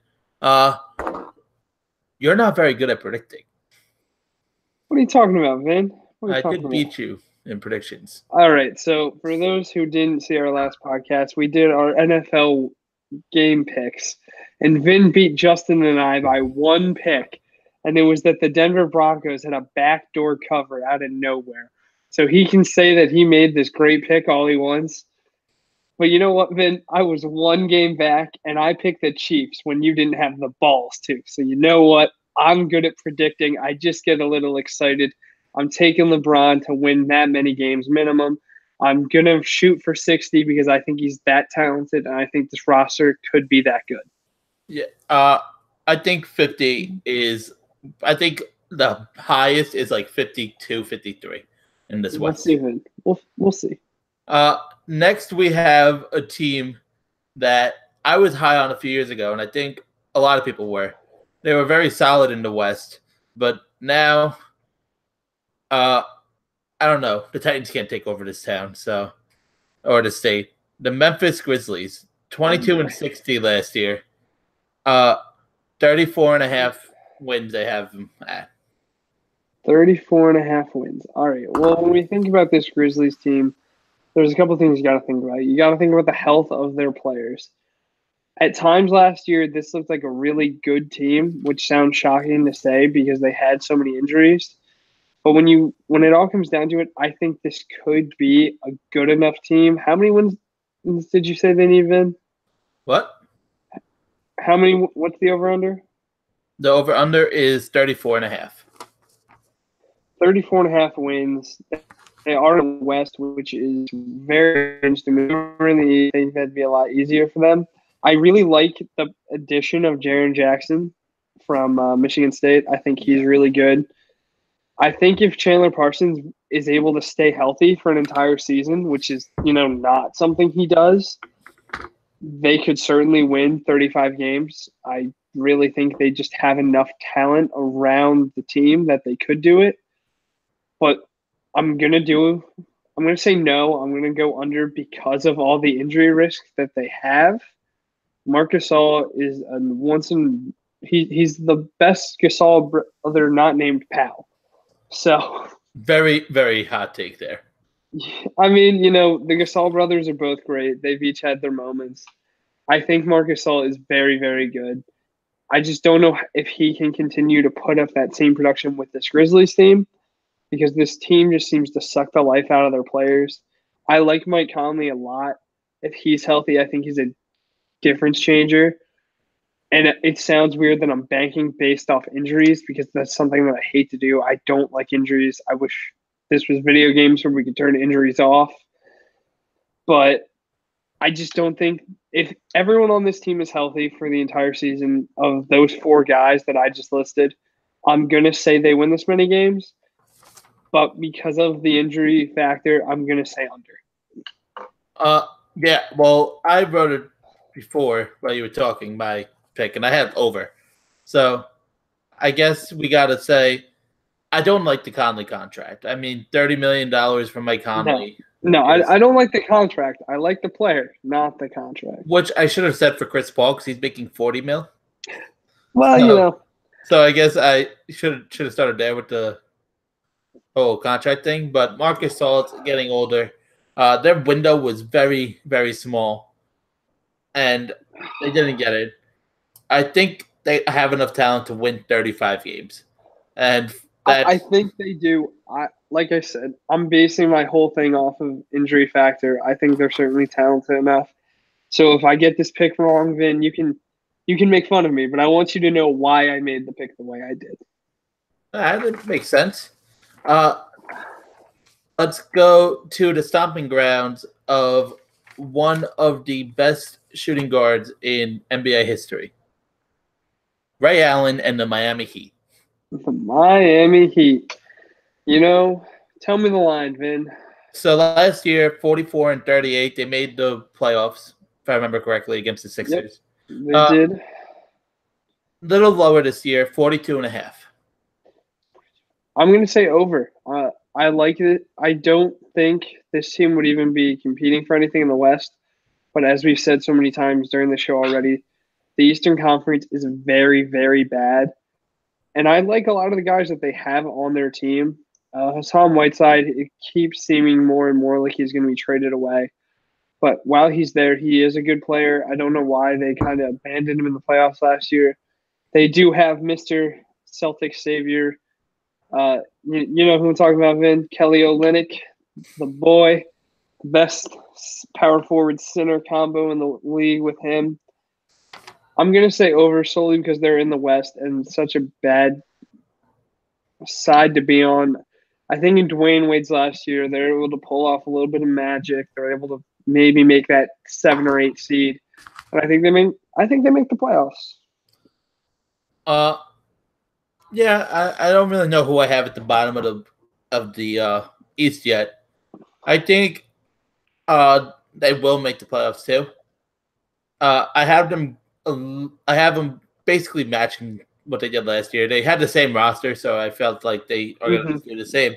you're not very good at predicting.
What are you talking about, Vin?
I did beat you in predictions.
All right. So for those who didn't see our last podcast, we did our NFL game picks, and Vin beat Justin and I by 1 pick, and it was that the Denver Broncos had a backdoor cover out of nowhere. So he can say that he made this great pick all he wants. But you know what, Vin? I was one game back, and I picked the Chiefs when you didn't have the balls to. So you know what? I'm good at predicting. I just get a little excited. I'm taking LeBron to win that many games minimum. I'm going to shoot for 60 because I think he's that talented, and I think this roster could be that good.
Yeah. I think 50 is – I think the highest is like 52, 53 in this West.
We'll see, Vin. We'll see.
Next, we have a team that I was high on a few years ago, and I think a lot of people were. They were very solid in the West, but now, I don't know. The Titans can't take over this town, or the state. The Memphis Grizzlies, 22-60 last year. 34.5 wins they have them at.
34.5 wins. All right. Well, when we think about this Grizzlies team, there's a couple things you got to think about. You got to think about the health of their players. At times last year, this looked like a really good team, which sounds shocking to say because they had so many injuries. But when it all comes down to it, I think this could be a good enough team. How many wins did you say they need, Vin?
What?
How many? What's the over-under?
The over-under is 34.5.
34.5 wins. They are in the West, which is very interesting. I really think that'd be a lot easier for them. I really like the addition of Jaren Jackson from Michigan State. I think he's really good. I think if Chandler Parsons is able to stay healthy for an entire season, which is, not something he does, they could certainly win 35 games. I really think they just have enough talent around the team that they could do it. But I'm going to say no. I'm going to go under because of all the injury risk that they have. Marc Gasol is he's the best Gasol brother not named pal. So
very, very hot take there.
I mean, the Gasol brothers are both great. They've each had their moments. I think Marc Gasol is very, very good. I just don't know if he can continue to put up that same production with this Grizzlies team because this team just seems to suck the life out of their players. I like Mike Conley a lot. If he's healthy, I think he's a difference changer. And it sounds weird that I'm banking based off injuries because that's something that I hate to do. I don't like injuries. I wish this was video games where we could turn injuries off. But I just don't think if everyone on this team is healthy for the entire season of those four guys that I just listed, I'm going to say they win this many games. But because of the injury factor, I'm going to say under.
Yeah, well, I wrote it before while you were talking, my pick, and I had over. So I guess we got to say I don't like the Conley contract. I mean, $30 million from Mike Conley.
No, I don't like the contract. I like the player, not the contract.
Which I should have said for Chris Paul because he's making $40 million.
Well,
So I guess I should have started there with the whole contract thing. But Marc Gasol's getting older. Their window was very, very small, and they didn't get it. I think they have enough talent to win 35 games, and
I think they do. Like I said, I'm basing my whole thing off of injury factor. I think they're certainly talented enough. So if I get this pick wrong, Vin, you can make fun of me, but I want you to know why I made the pick the way I did.
That makes sense. Let's go to the stomping grounds of one of the best shooting guards in NBA history. Ray Allen and the Miami Heat.
The Miami Heat. Tell me the line, Vin.
So last year, 44-38, they made the playoffs, if I remember correctly, against the Sixers.
Yep, they did.
Little lower this year, 42.5.
I'm going to say over. I like it. I don't think this team would even be competing for anything in the West. But as we've said so many times during the show already, the Eastern Conference is very, very bad. And I like a lot of the guys that they have on their team. Hassan Whiteside, it keeps seeming more and more like he's going to be traded away. But while he's there, he is a good player. I don't know why they kind of abandoned him in the playoffs last year. They do have Mr. Celtic Savior, You know who I'm talking about, Vin? Kelly Olynyk, the boy, best power forward center combo in the league with him. I'm gonna say over solely because they're in the West and such a bad side to be on. I think in Dwayne Wade's last year, they're able to pull off a little bit of magic. They're able to maybe make that 7 or 8 seed, and I think they make the playoffs.
Yeah, I don't really know who I have at the bottom of the East yet. I think they will make the playoffs too. I have them basically matching what they did last year. They had the same roster, so I felt like they are going to do the same.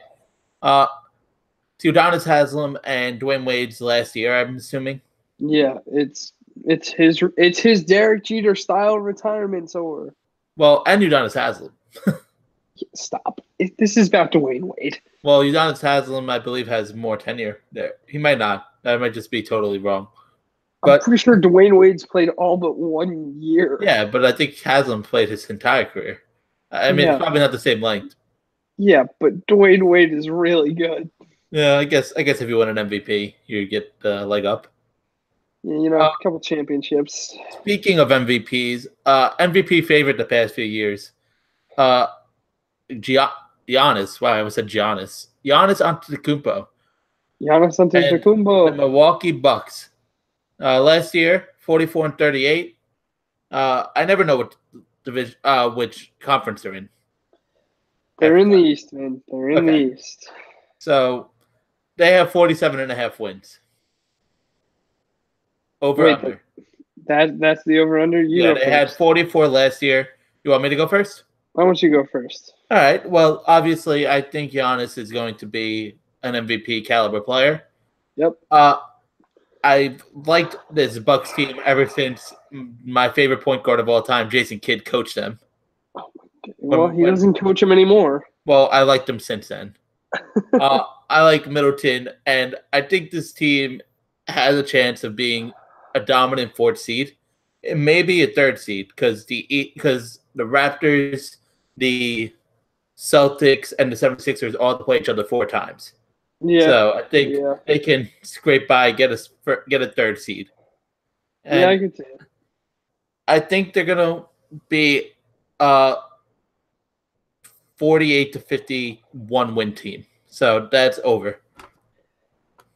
Udonis Haslem and Dwayne Wade's last year, I'm assuming.
Yeah, it's his Derek Jeter style retirement tour.
Well, and Udonis Haslem.
Stop. This is about Dwayne Wade.
Well, Udonis Haslem, I believe, has more tenure there. He might not. That might just be totally wrong.
But, I'm pretty sure Dwayne Wade's played all but 1 year.
Yeah, but I think Haslem played his entire career. I mean, it's probably not the same length.
Yeah, but Dwayne Wade is really good.
Yeah, I guess if you win an MVP, you get the leg up.
Yeah, you know, a couple championships.
Speaking of MVPs, MVP favorite the past few years, Giannis. Wow, I almost said Giannis. Giannis Antetokounmpo.
Giannis Antetokounmpo.
The Milwaukee Bucks. Last year, 44 and 38. I never know what division, which conference they're in.
They're in the East, man. They're in the East.
So they have 47.5 wins. Over under.
That's the over under.
Yeah, they had 44 last year. You want me to go first?
Why don't you go first?
All right. Well, obviously, I think Giannis is going to be an MVP caliber player.
Yep.
I've liked this Bucks team ever since my favorite point guard of all time, Jason Kidd, coached them.
Well, he doesn't coach them anymore.
Well, I liked him since then. I like Middleton, and I think this team has a chance of being a dominant 4th seed. It may be a 3rd seed because the Raptors, the Celtics, and the 76ers all play each other 4 times.
Yeah.
So I think they can scrape by, get a 3rd seed. And
I can see it.
I think they're gonna be 48 to 51 win team. So that's over.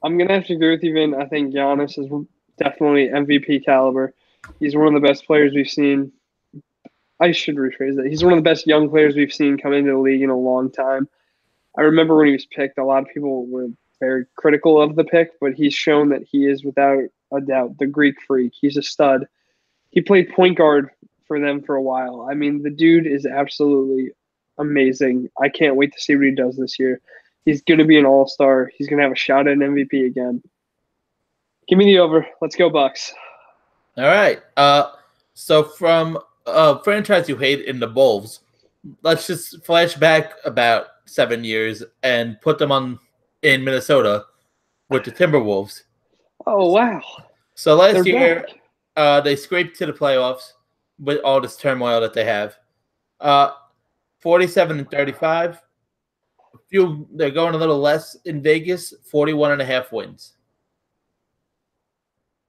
I'm gonna have to agree with you, Vin. I think Giannis is definitely MVP caliber. He's one of the best players we've seen. I should rephrase that. He's one of the best young players we've seen come into the league in a long time. I remember when he was picked, a lot of people were very critical of the pick, but he's shown that he is without a doubt the Greek freak. He's a stud. He played point guard for them for a while. I mean, the dude is absolutely amazing. I can't wait to see what he does this year. He's going to be an all-star. He's going to have a shot at an MVP again. Give me the over. Let's go, Bucks.
All right. So from a franchise you hate in the Wolves, let's just flash back about 7 years and put them in Minnesota with the Timberwolves.
Oh, wow.
So last year, they scraped to the playoffs with all this turmoil that they have. 47 and 35. They're going a little less in Vegas, 41.5 wins.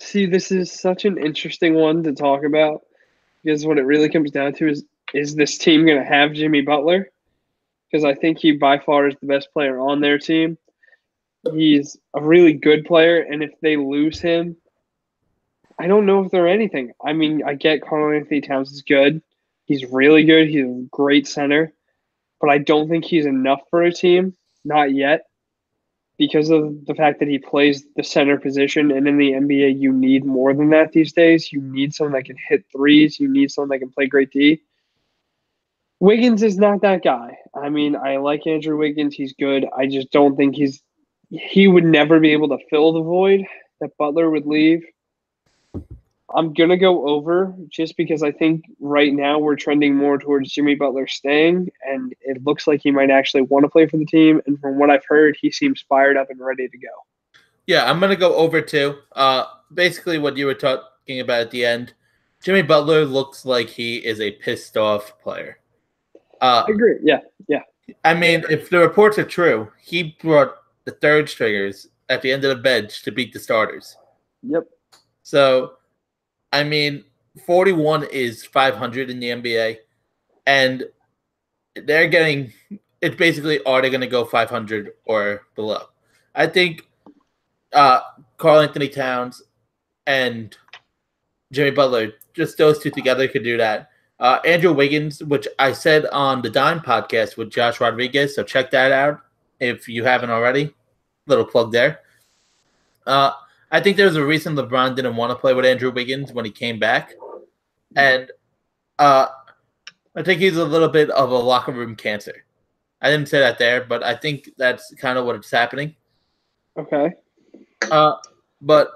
See, this is such an interesting one to talk about because what it really comes down to is this team going to have Jimmy Butler? Because I think he by far is the best player on their team. He's a really good player, and if they lose him, I don't know if they're anything. I mean, I get Karl-Anthony Towns is good. He's really good. He's a great center. But I don't think he's enough for a team, not yet, because of the fact that he plays the center position. And in the NBA, you need more than that these days. You need someone that can hit threes. You need someone that can play great D. Wiggins is not that guy. I mean, I like Andrew Wiggins. He's good. I just don't think he would never be able to fill the void that Butler would leave. I'm going to go over just because I think right now we're trending more towards Jimmy Butler staying, and it looks like he might actually want to play for the team. And from what I've heard, he seems fired up and ready to go.
Yeah, I'm going to go over too. Basically what you were talking about at the end, Jimmy Butler looks like he is a pissed off player.
I agree. Yeah.
I mean, if the reports are true, he brought the third stringers at the end of the bench to beat the starters.
Yep.
So, I mean, 41 is 500 in the NBA, and they're getting it's basically are they going to go 500 or below? I think Karl Anthony Towns and Jimmy Butler, just those two together could do that. Andrew Wiggins, which I said on the Dime podcast with Josh Rodriguez, so check that out if you haven't already. Little plug there. I think there was a reason LeBron didn't want to play with Andrew Wiggins when he came back. And I think he's a little bit of a locker room cancer. I didn't say that there, but I think that's kind of what's happening.
Okay.
But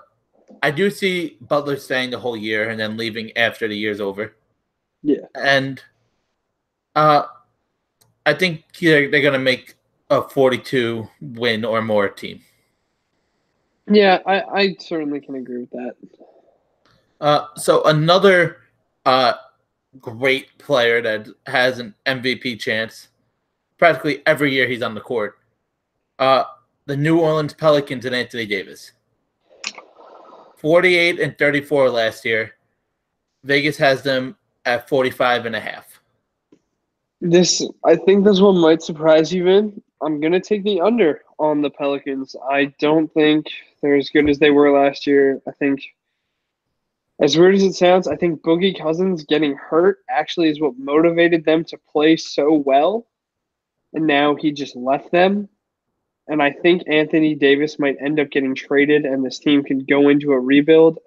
I do see Butler staying the whole year and then leaving after the year's over.
Yeah.
And I think they're going to make a 42 win or more team.
Yeah, I certainly can agree with that.
So another great player that has an MVP chance. Practically every year he's on the court. The New Orleans Pelicans and Anthony Davis. 48 and 34 last year. Vegas has them at 45.5.
I think this one might surprise you, Vin. I'm going to take the under on the Pelicans. I don't think they're as good as they were last year. I think, as weird as it sounds, I think Boogie Cousins getting hurt actually is what motivated them to play so well. And now he just left them. And I think Anthony Davis might end up getting traded and this team can go into a rebuild.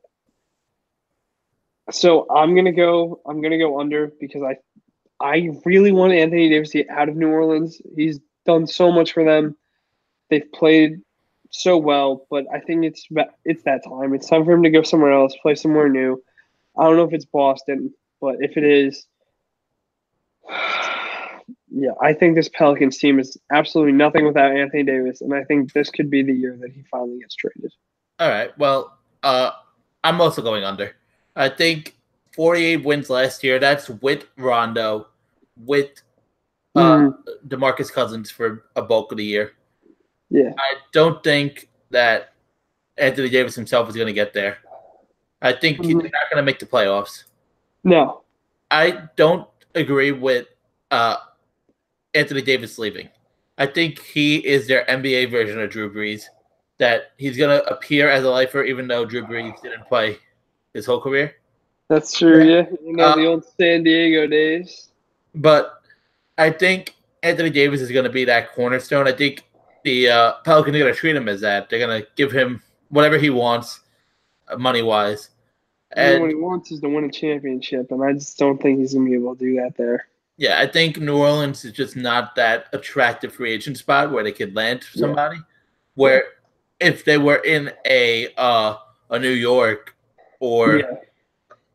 So I'm gonna go under because I really want Anthony Davis to get out of New Orleans. He's done so much for them. They've played so well, but I think it's that time. It's time for him to go somewhere else, play somewhere new. I don't know if it's Boston, but if it is, yeah, I think this Pelicans team is absolutely nothing without Anthony Davis, and I think this could be the year that he finally gets traded.
All right. Well, I'm also going under. I think 48 wins last year. That's with Rondo, with DeMarcus Cousins for a bulk of the year.
Yeah.
I don't think that Anthony Davis himself is going to get there. I think he's not going to make the playoffs.
No.
I don't agree with Anthony Davis leaving. I think he is their NBA version of Drew Brees, that he's going to appear as a lifer even though Drew Brees didn't play his whole career.
That's true, yeah. The old San Diego days.
But I think Anthony Davis is going to be that cornerstone. I think the Pelicans are going to treat him as that. They're going to give him whatever he wants, money-wise.
And what he wants is to win a championship, and I just don't think he's going to be able to do that there.
Yeah, I think New Orleans is just not that attractive free agent spot where they could land somebody. Yeah. Where if they were in a New York or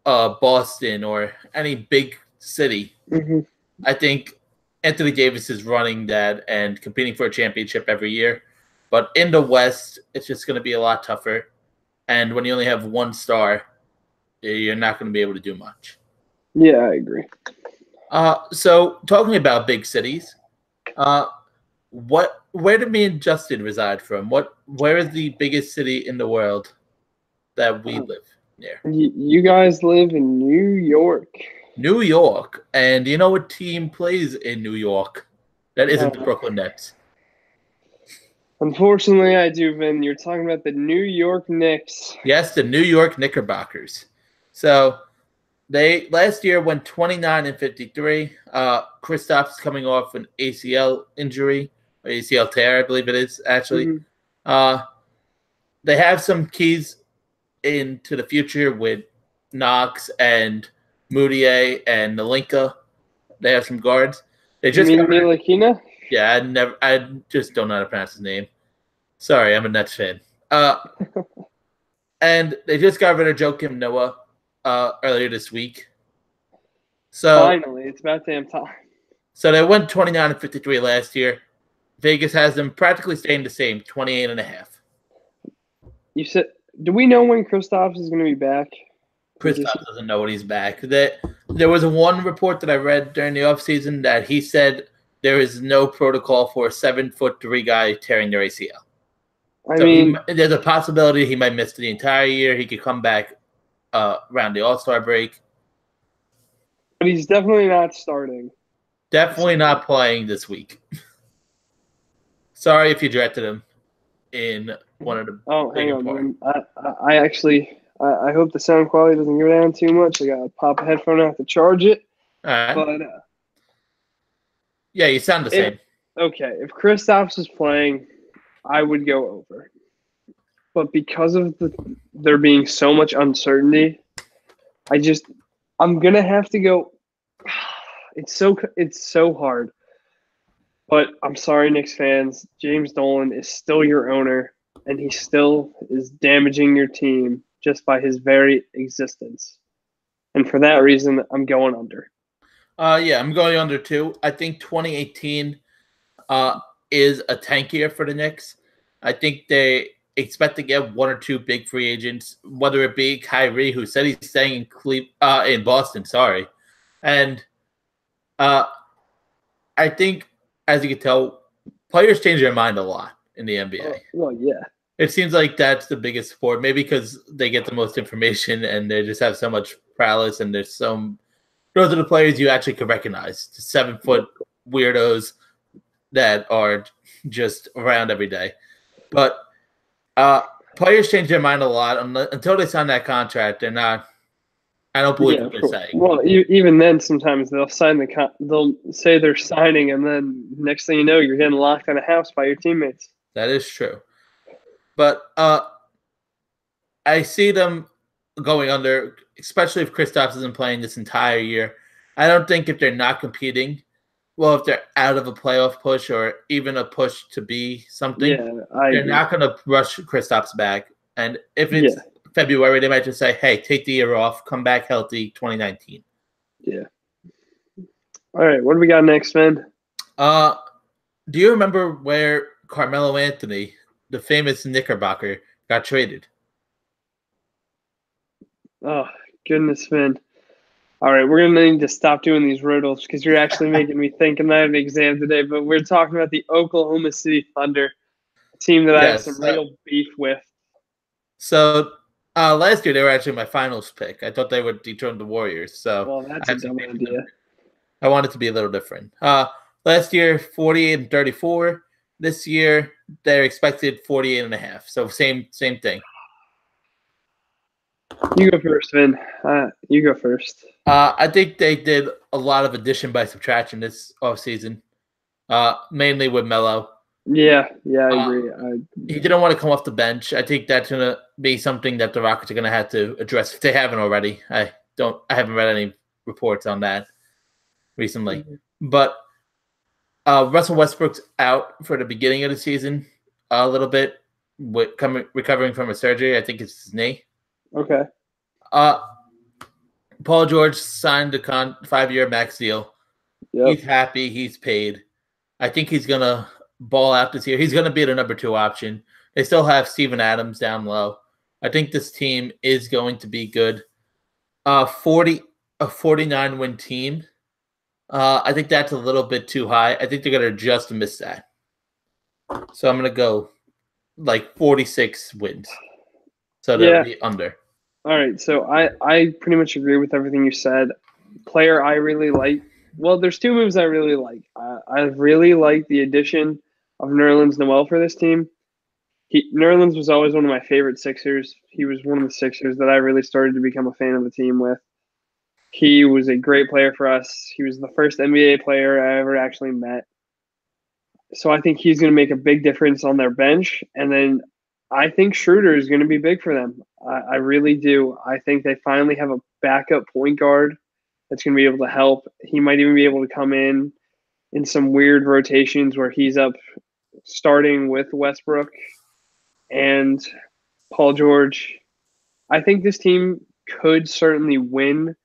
Boston or any big city, I think Anthony Davis is running that and competing for a championship every year. But in the West, it's just going to be a lot tougher. And when you only have one star, you're not going to be able to do much.
Yeah, I agree.
So talking about big cities, where do me and Justin reside from? Where is the biggest city in the world that we live near?
You guys live in New York.
New York. And do you know what team plays in New York that isn't the Brooklyn Nets?
Unfortunately, I do, Vin. You're talking about the New York Knicks.
Yes, the New York Knickerbockers. So they last year went 29 and 53. Kristaps coming off an ACL injury, or ACL tear, I believe it is actually. They have some keys into the future with Knox and Moutier and Nalinka. They have some guards. They just
Ntilikina?
Yeah, I just don't know how to pronounce his name. Sorry, I'm a Nets fan. And they just got rid of Joakim Noah earlier this week. So
finally, it's about damn time.
So they went 29 and 53 last year. Vegas has them practically staying the same, 28.5.
You said, do we know when Kristaps is going to be back?
Kristaps doesn't know when he's back. There was one report that I read during the offseason that he said there is no protocol for a 7'3" guy tearing their ACL.
I mean,
there's a possibility he might miss the entire year. He could come back around the All-Star break.
But he's definitely not starting.
Definitely not playing this week. Sorry if you drafted him in one of the.
Oh, hang on, man. I actually hope the sound quality doesn't go down too much. I gotta pop a headphone out to charge it.
All right.
But
yeah, you sound the same.
Okay, if Kristaps was playing, I would go over. But because of there being so much uncertainty, I'm gonna have to go. It's so hard. But I'm sorry, Knicks fans. James Dolan is still your owner, and he still is damaging your team just by his very existence. And for that reason, I'm going under.
Yeah, I'm going under too. I think 2018 is a tank year for the Knicks. I think they expect to get one or two big free agents, whether it be Kyrie, who said he's staying in Boston. Sorry, and I think, as you can tell, players change their mind a lot in the NBA.
Well, yeah.
It seems like that's the biggest sport, maybe because they get the most information and they just have so much prowess, and those are the players you actually could recognize. The 7-foot weirdos that are just around every day. But players change their mind a lot until they sign that contract. They're not. I don't believe what they're saying.
Well, even then, sometimes they'll they'll say they're signing, and then next thing you know, you're getting locked in a house by your teammates.
That is true. But I see them going under, especially if Kristaps isn't playing this entire year. I don't think if they're not competing, if they're out of a playoff push or even a push to be something, they're not going to rush Kristaps back. And if it's February, they might just say, hey, take the year off, come back healthy 2019.
Yeah. All right, what do we got next, man?
Do you remember where Carmelo Anthony, the famous Knickerbocker, got traded?
Oh, goodness, man. All right, we're going to need to stop doing these riddles because you're actually making me think, and I have an exam today. But we're talking about the Oklahoma City Thunder, a team that I have some real beef with.
So last year, they were actually my finals pick. I thought they would dethrone the Warriors. So
well, that's a dumb idea.
I want it to be a little different. Last year, 48-34. This year, they're expected 48.5. So same thing.
You go first, Vin. You go first.
I think they did a lot of addition by subtraction this offseason, mainly with Melo.
Yeah, I agree.
He didn't want to come off the bench. I think that's going to be something that the Rockets are going to have to address if they haven't already. I haven't read any reports on that recently. Mm-hmm. But Russell Westbrook's out for the beginning of the season a little bit, recovering from a surgery. I think it's his knee.
Okay.
Paul George signed a 5-year max deal. Yep. He's happy. He's paid. I think he's going to ball out this year. He's going to be the number 2 option. They still have Steven Adams down low. I think this team is going to be good. A 49-win team. I think that's a little bit too high. I think they're going to just miss that. So I'm going to go like 46 wins. So they'll be under.
All right, so I pretty much agree with everything you said. Player I really like. Well, there's 2 moves I really like. I really like the addition of Nerlens Noel for this team. Nerlens was always one of my favorite Sixers. He was one of the Sixers that I really started to become a fan of the team with. He was a great player for us. He was the first NBA player I ever actually met. So I think he's going to make a big difference on their bench. And then I think Schroeder is going to be big for them. I really do. I think they finally have a backup point guard that's going to be able to help. He might even be able to come in some weird rotations where he's up starting with Westbrook and Paul George. I think this team could certainly win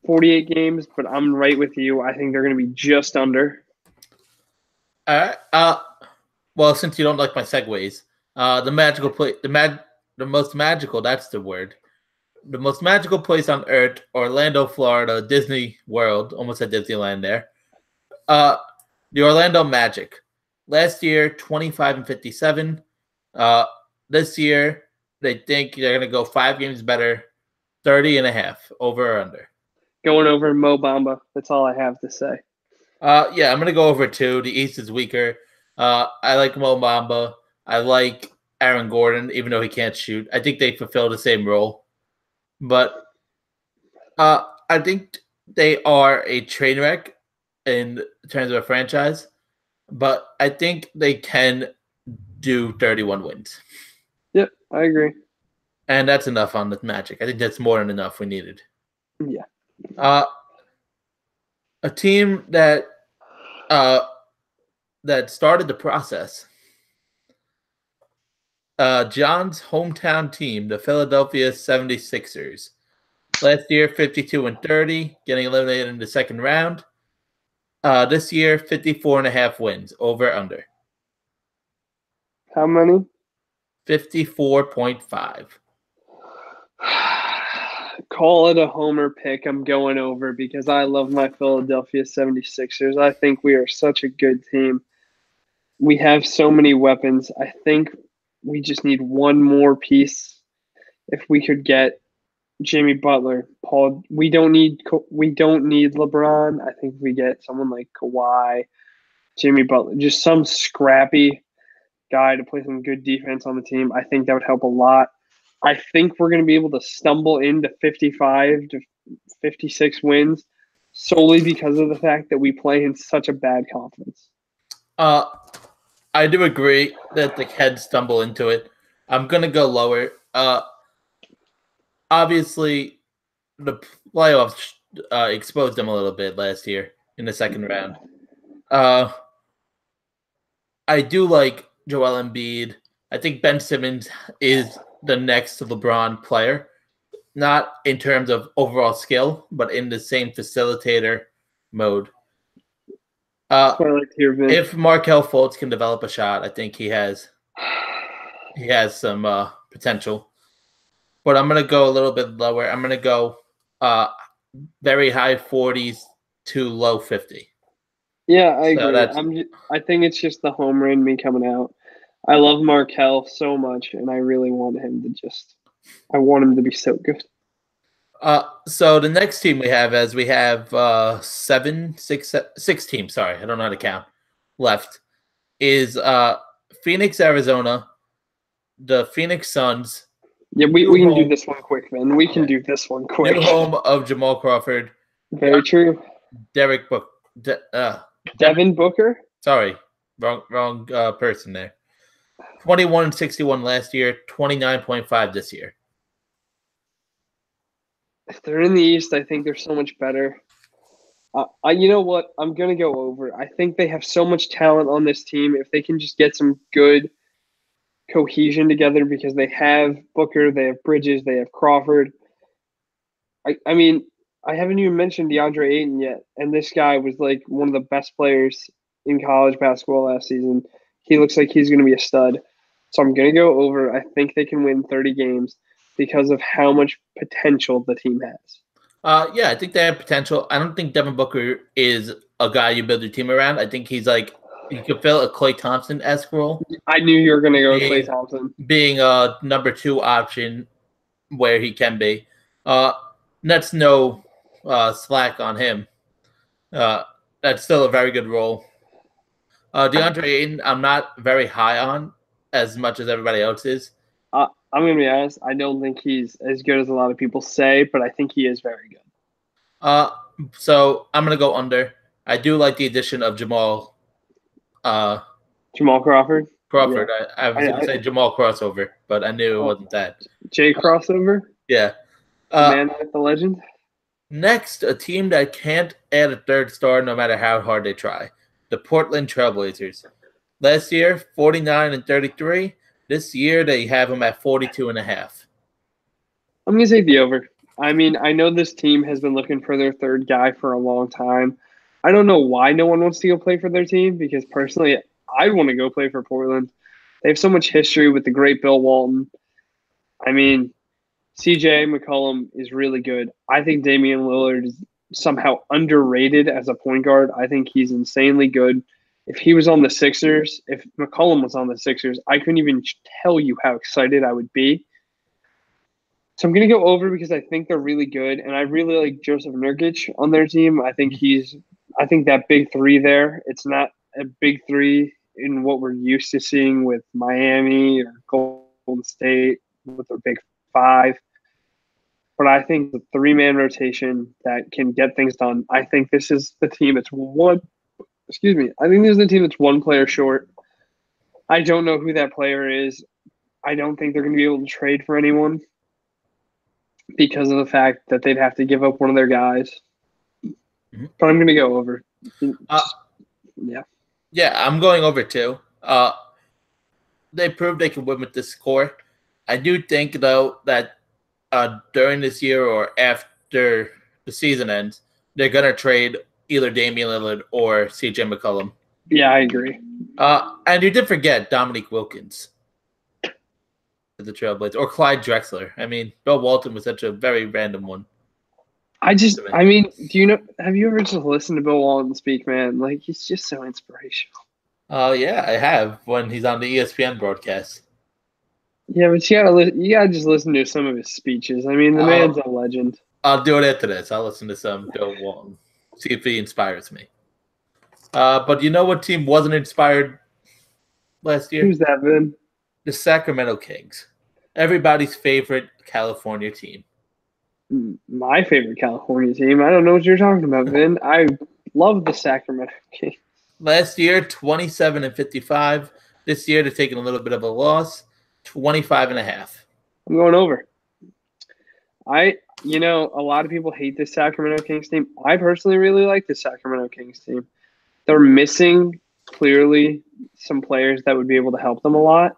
48 games, but I'm right with you. I think they're going to be just under.
All right. Well, since you don't like my segues, the magical play, the most magical, that's the word. The most magical place on earth, Orlando, Florida, Disney World, almost at Disneyland there. The The Orlando Magic. Last year, 25-57. This year, they think they're going to go 5 games better, 30.5, over or under.
Going over Mo Bamba. That's all I have to say.
Yeah, I'm going to go over 2. The East is weaker. I like Mo Bamba. I like Aaron Gordon, even though he can't shoot. I think they fulfill the same role. But I think they are a train wreck in terms of a franchise. But I think they can do 31 wins.
Yep, I agree.
And that's enough on the Magic. I think that's more than enough we needed.
Yeah.
A team that started the process. John's hometown team, the Philadelphia 76ers. Last year, 52-30, getting eliminated in the second round. This year, 54.5 wins, over under.
How many?
54.5.
Call it a homer pick. I'm going over because I love my Philadelphia 76ers. I think we are such a good team. We have so many weapons. I think we just need one more piece. If we could get Jimmy Butler, Paul, we don't need LeBron. I think if we get someone like Kawhi, Jimmy Butler, just some scrappy guy to play some good defense on the team, I think that would help a lot. I think we're going to be able to stumble into 55 to 56 wins solely because of the fact that we play in such a bad conference.
I do agree that the Heads stumble into it. I'm going to go lower. Obviously, the playoffs exposed them a little bit last year in the second round. I do like Joel Embiid. I think Ben Simmons is the next LeBron player, not in terms of overall skill, but in the same facilitator mode.
That's what I like to hear, Vin.
If Markelle Fultz can develop a shot, I think he has some potential. But I'm going to go a little bit lower. I'm going to go very high 40s to low 50.
Yeah, I agree. I think it's just the homer in me coming out. I love Markelle so much, and I really want him to I want him to be so good.
So the next team we have six teams. Sorry, I don't know how to count. Left is Phoenix, Arizona, the Phoenix Suns.
Yeah, we can do this one quick, man. We can do this one quick.
New home of Jamal Crawford.
Very true.
Derek Book.
Devin Booker.
Sorry, wrong person there. 21-61 last year, 29.5 this year.
If they're in the East, I think they're so much better. You know what? I'm going to go over. I think they have so much talent on this team. If they can just get some good cohesion together, because they have Booker, they have Bridges, they have Crawford. I mean, I haven't even mentioned DeAndre Ayton yet, and this guy was like one of the best players in college basketball last season. He looks like he's going to be a stud. So I'm going to go over. I think they can win 30 games because of how much potential the team has.
Yeah, I think they have potential. I don't think Devin Booker is a guy you build your team around. I think he's like, you could fill a Klay Thompson-esque role.
I knew you were going to go Klay Thompson.
Being a number 2 option where he can be. That's no slack on him. That's still a very good role. DeAndre Ayton, I'm not very high on as much as everybody else is.
I'm going to be honest. I don't think he's as good as a lot of people say, but I think he is very good.
So I'm going to go under. I do like the addition of Jamal
Crawford?
Crawford. Yeah. I was going to say Jamal Crossover, but I knew it wasn't that.
Jay Crossover?
Yeah.
Man with the legend?
Next, a team that can't add a third star no matter how hard they try. The Portland Trailblazers. Last year, 49-33. This year, they have them at 42.5.
I'm going to take the over. I mean, I know this team has been looking for their third guy for a long time. I don't know why no one wants to go play for their team, because personally, I want to go play for Portland. They have so much history with the great Bill Walton. I mean, CJ McCollum is really good. I think Damian Lillard is somehow underrated as a point guard. I think he's insanely good. If he was on the Sixers, if McCollum was on the Sixers, I couldn't even tell you how excited I would be. So I'm going to go over because I think they're really good, and I really like Joseph Nurkic on their team. I think that big three there. It's not a big three in what we're used to seeing with Miami or Golden State with their big five. But I think the three-man rotation that can get things done. I think this is the team that's one. Excuse me. I think this is the team that's one player short. I don't know who that player is. I don't think they're going to be able to trade for anyone because of the fact that they'd have to give up one of their guys. Mm-hmm. But I'm going to go over. Yeah.
Yeah, I'm going over too. They proved they can win with this score. I do think, though, that during this year or after the season ends, they're going to trade either Damian Lillard or CJ McCollum.
Yeah, I agree.
And you did forget Dominique Wilkins, the Trailblazers, or Clyde Drexler. I mean, Bill Walton was such a very random one.
I mean, have you ever just listened to Bill Walton speak, man? Like, he's just so inspirational.
Oh, yeah, I have when he's on the ESPN broadcast.
Yeah, but you gotta just listen to some of his speeches. I mean, the man's a legend.
I'll do it after this. I'll listen to some Bill Walton. See if he inspires me. But you know what team wasn't inspired last year?
Who's that, Vin?
The Sacramento Kings. Everybody's favorite California team.
My favorite California team. I don't know what you're talking about, Vin. I love the Sacramento Kings.
Last year, 27-55. This year, they're taking a little bit of a loss, 25.5.
I'm going over. A lot of people hate this Sacramento Kings team. I personally really like the Sacramento Kings team. They're missing, clearly, some players that would be able to help them a lot.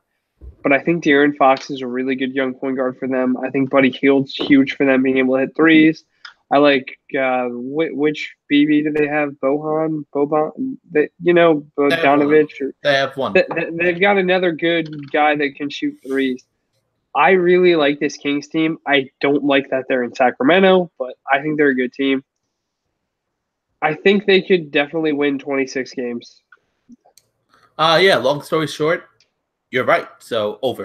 But I think De'Aaron Fox is a really good young point guard for them. I think Buddy Hield's huge for them being able to hit threes. I like which BB do they have? Boban, Bogdanovich.
They have one.
They've got another good guy that can shoot threes. I really like this Kings team. I don't like that they're in Sacramento, but I think they're a good team. I think they could definitely win 26 games.
Yeah, long story short, you're right. So, over.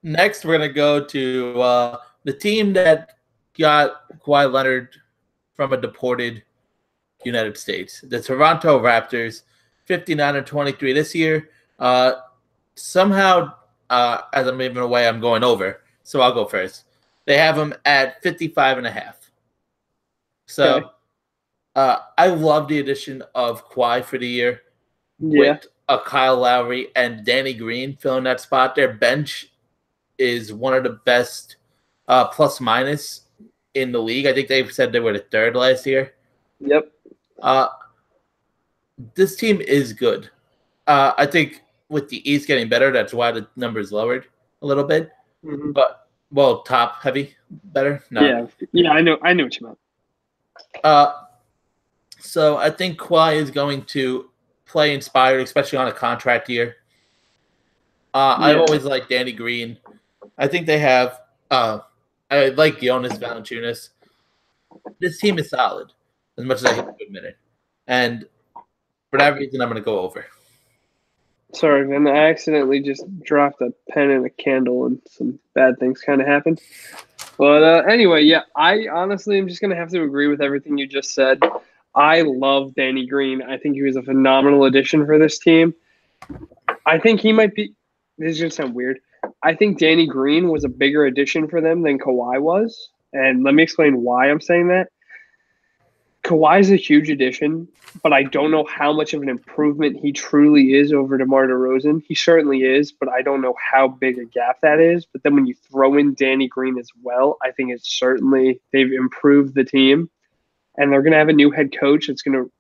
Next, we're going to go to the team that got Kawhi Leonard from a deported United States. The Toronto Raptors, 59-23 this year. Somehow, as I'm moving away, I'm going over. So I'll go first. They have them at 55.5. So okay. I love the addition of Kawhi for the year.
Yeah.
With Kyle Lowry and Danny Green filling that spot. Their bench is one of the best plus minus in the league. I think they said they were the third last year.
Yep.
This team is good. I think with the East getting better, that's why the numbers lowered a little bit.
Mm-hmm.
But top heavy better. No.
Yeah. I know what you meant.
So I think Kawhi is going to play inspired, especially on a contract year. I've always liked Danny Green. I think they have. I like Jonas Valanciunas. This team is solid, as much as I hate to admit it. And for that reason, I'm going to go over.
Sorry, man. I accidentally just dropped a pen and a candle, and some bad things kind of happened. But anyway, yeah, I honestly am just going to have to agree with everything you just said. I love Danny Green. I think he was a phenomenal addition for this team. I think he might be – this is going to sound weird. I think Danny Green was a bigger addition for them than Kawhi was. And let me explain why I'm saying that. Kawhi is a huge addition, but I don't know how much of an improvement he truly is over DeMar DeRozan. He certainly is, but I don't know how big a gap that is. But then when you throw in Danny Green as well, I think it's certainly – they've improved the team. And they're going to have a new head coach that's going to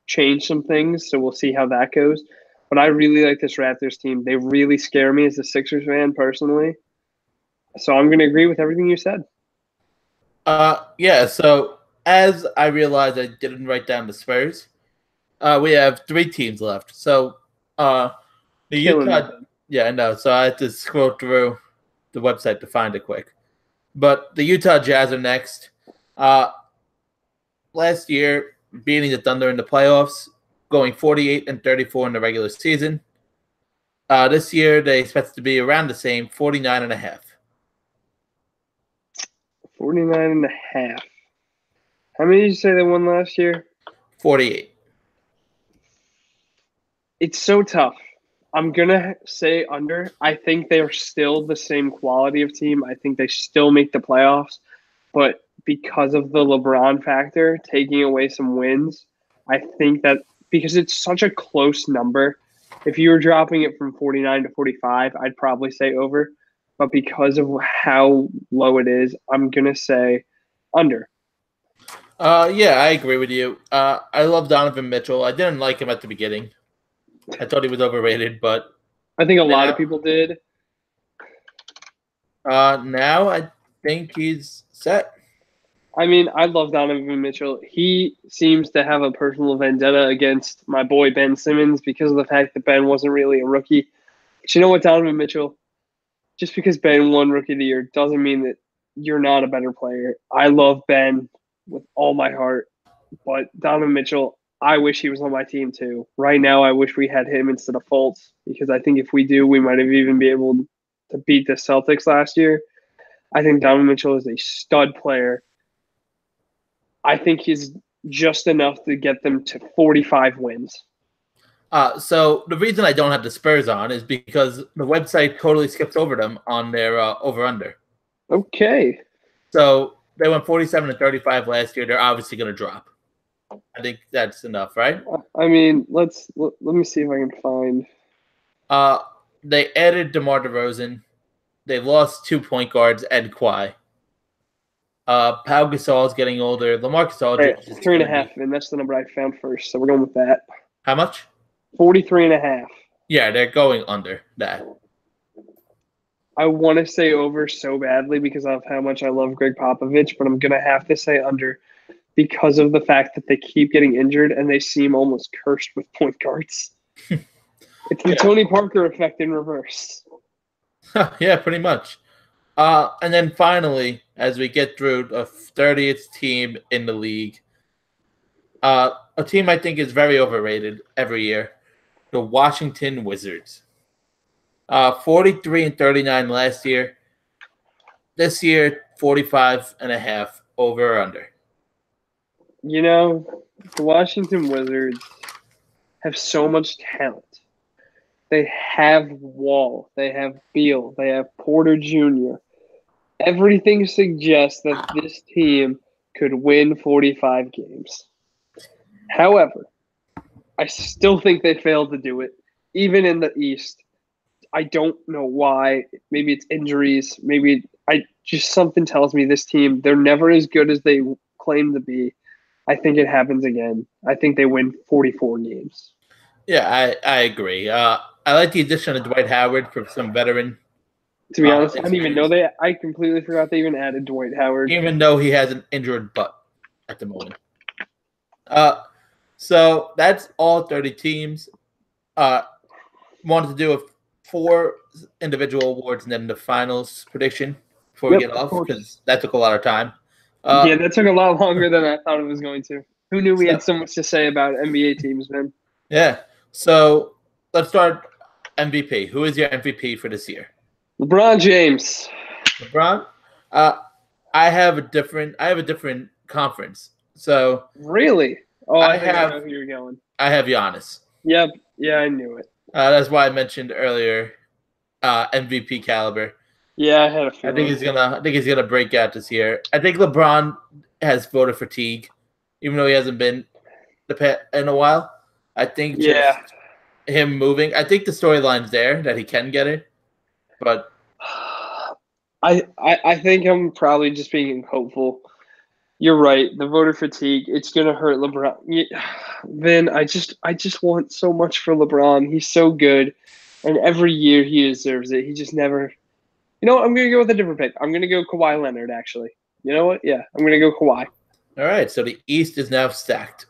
change some things, so we'll see how that goes. But I really like this Raptors team. They really scare me as a Sixers fan personally. So I'm going to agree with everything you said.
Yeah, so as I realized I didn't write down the Spurs, we have 3 teams left. So the Utah – yeah, I know. So I had to scroll through the website to find it quick. But the Utah Jazz are next. Last year, beating the Thunder in the playoffs, going 48-34 in the regular season. This year, they expect to be around the same, 49.5.
49.5. How many did you say they won last year?
48.
It's so tough. I'm going to say under. I think they're still the same quality of team. I think they still make the playoffs. But because of the LeBron factor, taking away some wins, I think that because it's such a close number, if you were dropping it from 49 to 45, I'd probably say over. But because of how low it is, I'm going to say under.
Yeah, I agree with you. I love Donovan Mitchell. I didn't like him at the beginning. I thought he was overrated, but
I think a lot of people did.
Now I think he's set.
I mean, I love Donovan Mitchell. He seems to have a personal vendetta against my boy Ben Simmons because of the fact that Ben wasn't really a rookie. But you know what, Donovan Mitchell? Just because Ben won Rookie of the Year doesn't mean that you're not a better player. I love Ben with all my heart, but Donovan Mitchell, I wish he was on my team too. Right now, I wish we had him instead of Fultz because I think if we do, we might have even been able to beat the Celtics last year. I think Donovan Mitchell is a stud player. I think he's just enough to get them to 45 wins.
So the reason I don't have the Spurs on is because the website totally skips over them on their over-under.
Okay.
So they went 47-35 last year. They're obviously going to drop. I think that's enough, right?
I mean, let me see if I can find.
They added DeMar DeRozan. They lost 2 point guards, Ed Kawhi. Pau Gasol's getting older. LaMarcus Aldridge is
3.5, and that's the number I found first. So we're going with that.
How much?
43.5.
Yeah, they're going under that.
I want to say over so badly because of how much I love Greg Popovich, but I'm going to have to say under because of the fact that they keep getting injured and they seem almost cursed with point guards. It's the Tony Parker effect in reverse.
Yeah, pretty much. And then finally, as we get through the 30th team in the league, a team I think is very overrated every year, the Washington Wizards. 43-39 last year. This year, 45.5 over or under.
You know, the Washington Wizards have so much talent. They have Wall. They have Beal. They have Porter Jr. Everything suggests that this team could win 45 games. However, I still think they failed to do it, even in the East. I don't know why. Maybe it's injuries. Maybe something tells me this team, they're never as good as they claim to be. I think it happens again. I think they win 44 games.
Yeah, I agree. I like the addition of Dwight Howard for some veteran.
To be honest, I didn't even know that. I completely forgot they even added Dwight Howard.
Even though he has an injured butt at the moment. So that's all 30 teams. Wanted to do 4 individual awards and then the finals prediction before we get off because that took a lot of time.
Yeah, that took a lot longer than I thought it was going to. Who knew we had so much to say about NBA teams, man?
Yeah. So let's start MVP. Who is your MVP for this year?
LeBron James.
LeBron? I have a different conference. So
really? Oh, I know who you're going.
I have Giannis.
Yep. Yeah, I knew it.
That's why I mentioned earlier MVP caliber.
Yeah, I had a feeling.
I think he's gonna break out this year. I think LeBron has voter fatigue, even though he hasn't been in a while. I think just him moving. I think the storyline's there that he can get it, but
I think I'm probably just being hopeful. You're right. The voter fatigue, it's gonna hurt LeBron. Vin, I just want so much for LeBron. He's so good, and every year he deserves it. He just never. You know what? I'm gonna go with a different pick. I'm gonna go Kawhi Leonard. Actually, you know what? Yeah, I'm gonna go Kawhi.
All right. So the East is now stacked.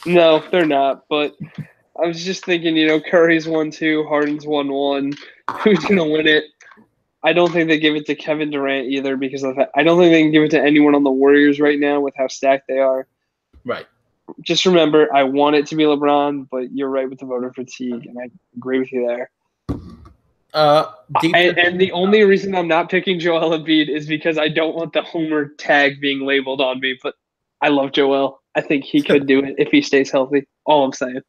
No, they're not. But I was just thinking. Curry's 1-2, Harden's 1-1. Who's gonna win it? I don't think they give it to Kevin Durant either because of that. I don't think they can give it to anyone on the Warriors right now with how stacked they are.
Right.
just remember, I want it to be LeBron, but you're right with the voter fatigue, and I agree with you there. And the only reason I'm not picking Joel Embiid is because I don't want the homer tag being labeled on me. But I love Joel. I think he could do it if he stays healthy. All I'm saying.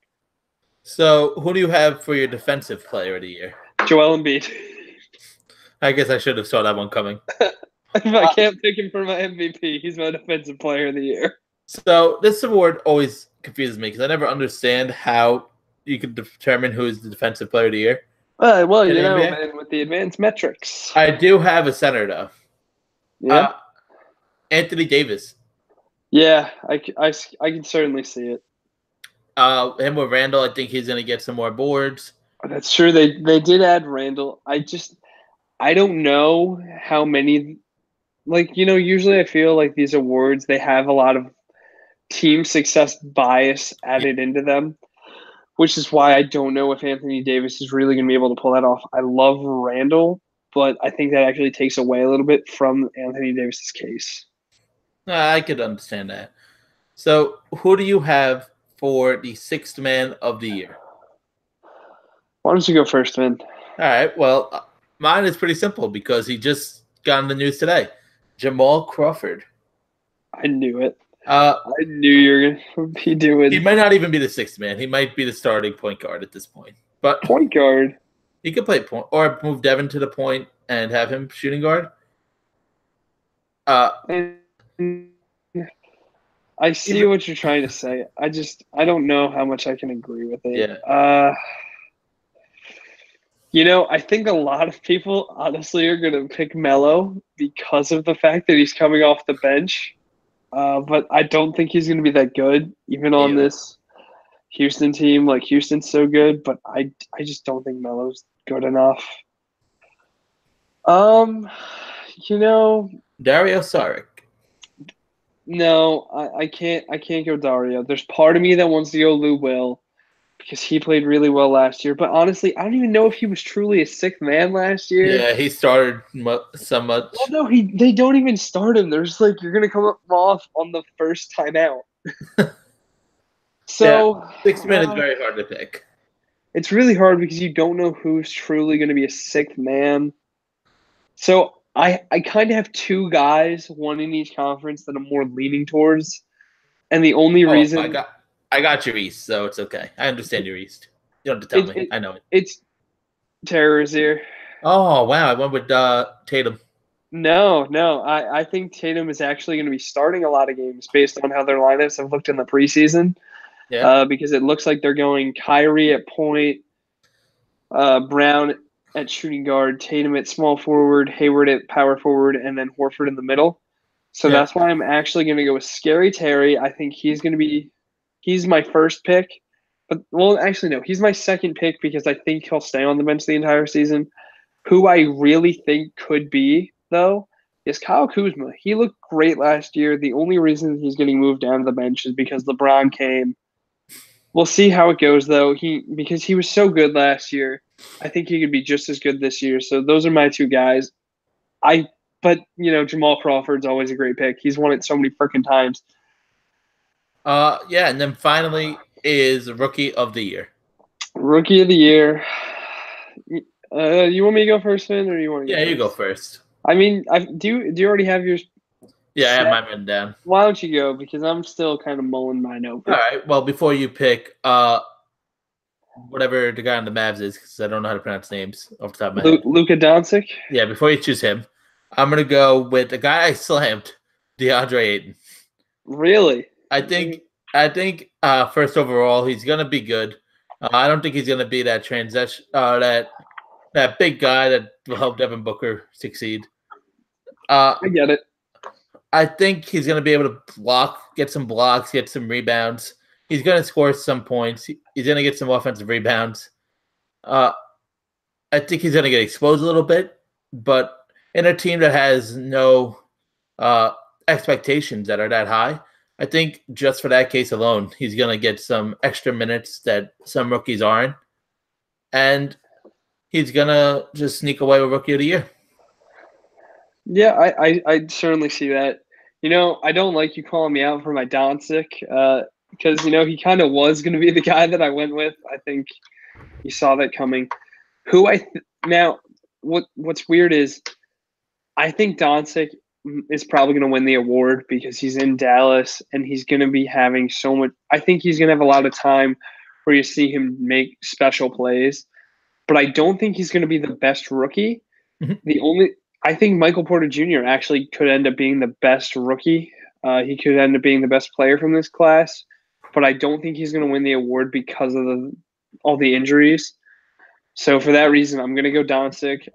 So, who do you have for your defensive player of the year?
Joel Embiid.
I guess I should have saw that one coming.
If I can't pick him for my MVP, he's my defensive player of the year.
So, this award always confuses me because I never understand how you can determine who is the defensive player of the year.
Well, you know, man, with the advanced metrics.
I do have a center, though.
Yeah.
Anthony Davis.
Yeah, I can certainly see it.
Him with Randall, I think he's going to get some more boards.
That's true. They did add Randall. I don't know how many. Like, you know, usually I feel like these awards, they have a lot of team success bias added into them, which is why I don't know if Anthony Davis is really going to be able to pull that off. I love Randall, but I think that actually takes away a little bit from Anthony Davis's case.
I could understand that. So, who do you have for the sixth man of the year?
Why don't you go first, Vin?
All right. Well, mine is pretty simple because he just got in the news today. Jamal Crawford.
I knew it. I knew you were going to be doing.
He might not even be the sixth man. He might be the starting point guard at this point. But
point guard.
He could play point or move Devin to the point and have him shooting guard.
I see what you're trying to say. I don't know how much I can agree with it. Yeah. You know, I think a lot of people honestly are going to pick Melo because of the fact that he's coming off the bench. But I don't think he's going to be that good, even on this Houston team. Like, Houston's so good, but I just don't think Melo's good enough. You know,
Dario Saric.
No, I can't go Dario. There's part of me that wants to go Lou Will because he played really well last year. But honestly, I don't even know if he was truly a sixth man last year.
Yeah, he started so much.
Well, no, they don't even start him. They're just like, you're gonna come off on the first time out. So
yeah, sixth man is very hard to pick.
It's really hard because you don't know who's truly going to be a sixth man. So I kind of have two guys, one in each conference, that I'm more leaning towards. And the only reason
I got your East, so it's okay. I understand your East. You don't have to tell me. I know it.
It's Terrorizer.
Oh, wow. I went with Tatum.
No. I think Tatum is actually going to be starting a lot of games based on how their lineups have looked in the preseason. Yeah. Because it looks like they're going Kyrie at point, Brown at shooting guard, Tatum at small forward, Hayward at power forward, and then Horford in the middle. So that's why I'm actually going to go with Scary Terry. I think he's my first pick. But, well, actually, no. He's my second pick because I think he'll stay on the bench the entire season. Who I really think could be, though, is Kyle Kuzma. He looked great last year. The only reason he's getting moved down to the bench is because LeBron came. We'll see how it goes, though. Because he was so good last year. I think he could be just as good this year. So those are my two guys. But, you know, Jamal Crawford's always a great pick. He's won it so many freaking times.
Yeah, and then finally is Rookie of the Year.
Rookie of the Year. You want me to go first, Finn, or you want to go
first?
You
go first.
I mean, do you already have yours?
Yeah, I have mine written down.
Why don't you go? Because I'm still kind of mulling mine over.
All right. Well, before you pick whatever the guy on the Mavs is, because I don't know how to pronounce names off the top of my head.
Luka Doncic?
Yeah, before you choose him, I'm going to go with the guy I slammed, DeAndre Ayton.
Really?
I think first overall, he's going to be good. I don't think he's going to be that transition, that big guy that will help Devin Booker succeed.
I get it.
I think he's going to be able to get some blocks, get some rebounds. He's going to score some points. He's going to get some offensive rebounds. I think he's going to get exposed a little bit, but in a team that has no expectations that are that high, I think just for that case alone, he's going to get some extra minutes that some rookies aren't. And he's going to just sneak away with Rookie of the Year.
Yeah, I certainly see that. You know, I don't like you calling me out for my Doncic. because he kind of was going to be the guy that I went with. I think he saw that coming. Now, what's weird is I think Doncic is probably going to win the award because he's in Dallas and he's going to be having so much. I think he's going to have a lot of time where you see him make special plays, but I don't think he's going to be the best rookie. I think Michael Porter Jr. actually could end up being the best rookie. He could end up being the best player from this class, but I don't think he's going to win the award because of all the injuries. So for that reason, I'm going to go Doncic.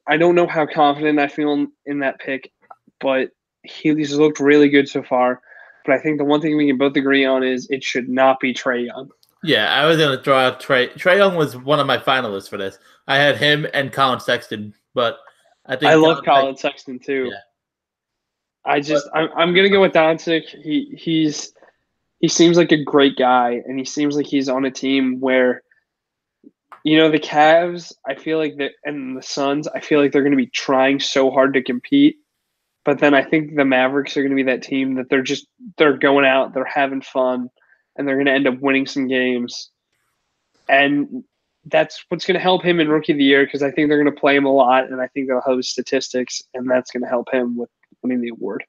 I don't know how confident I feel in that pick, but he's looked really good so far. But I think the one thing we can both agree on is it should not be Trae Young.
Yeah, I was going to throw out Trae. Trae Young was one of my finalists for this. I had him and Colin Sexton, but I
love Colin Sexton too. Yeah. I'm going to go with Doncic. He seems like a great guy, and he seems like he's on a team where the Cavs, I feel like and the Suns, I feel like they're going to be trying so hard to compete. But then I think the Mavericks are going to be that team that they're going out, they're having fun, and they're going to end up winning some games. And that's what's going to help him in Rookie of the Year because I think they're going to play him a lot, and I think they'll have statistics, and that's going to help him with winning the award.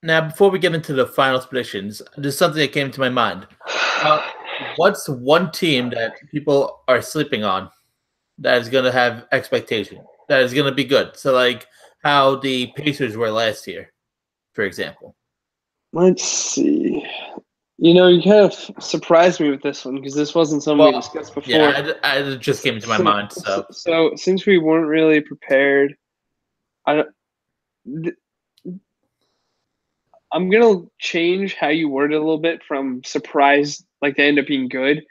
Now, before we get into the finals predictions, there's something that came to my mind. What's one team that people are sleeping on that is going to have expectation, that is going to be good? So, like how the Pacers were last year, for example.
Let's see. You kind of surprised me with this one because this wasn't something we discussed before.
Yeah, it just came to my mind.
So since we weren't really prepared, I'm going to change how you word it a little bit from surprised, like they end up being good,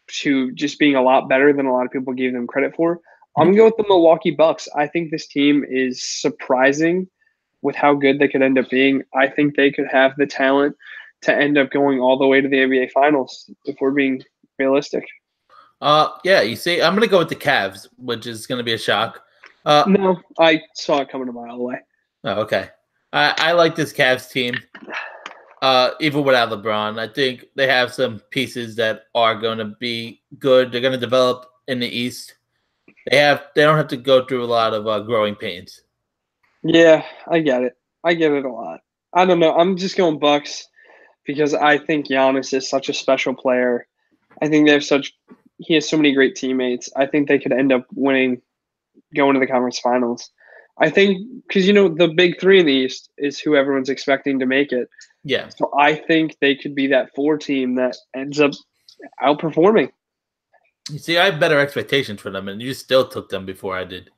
to just being a lot better than a lot of people gave them credit for. I'm going to go with the Milwaukee Bucks. I think this team is surprising with how good they could end up being. I think they could have the talent to end up going all the way to the NBA Finals if we're being realistic.
Yeah, you see, I'm going to go with the Cavs, which is going to be a shock.
No, I saw it coming a mile away.
Oh, okay. I like this Cavs team. Even without LeBron, I think they have some pieces that are going to be good. They're going to develop in the East. They don't have to go through a lot of growing pains.
Yeah, I get it. I get it a lot. I don't know. I'm just going Bucks because I think Giannis is such a special player. I think he has so many great teammates. I think they could end up winning, going to the conference finals. I think because the big three in the East is who everyone's expecting to make it.
Yeah.
So I think they could be that 4 team that ends up outperforming.
You see, I have better expectations for them, and you still took them before I did.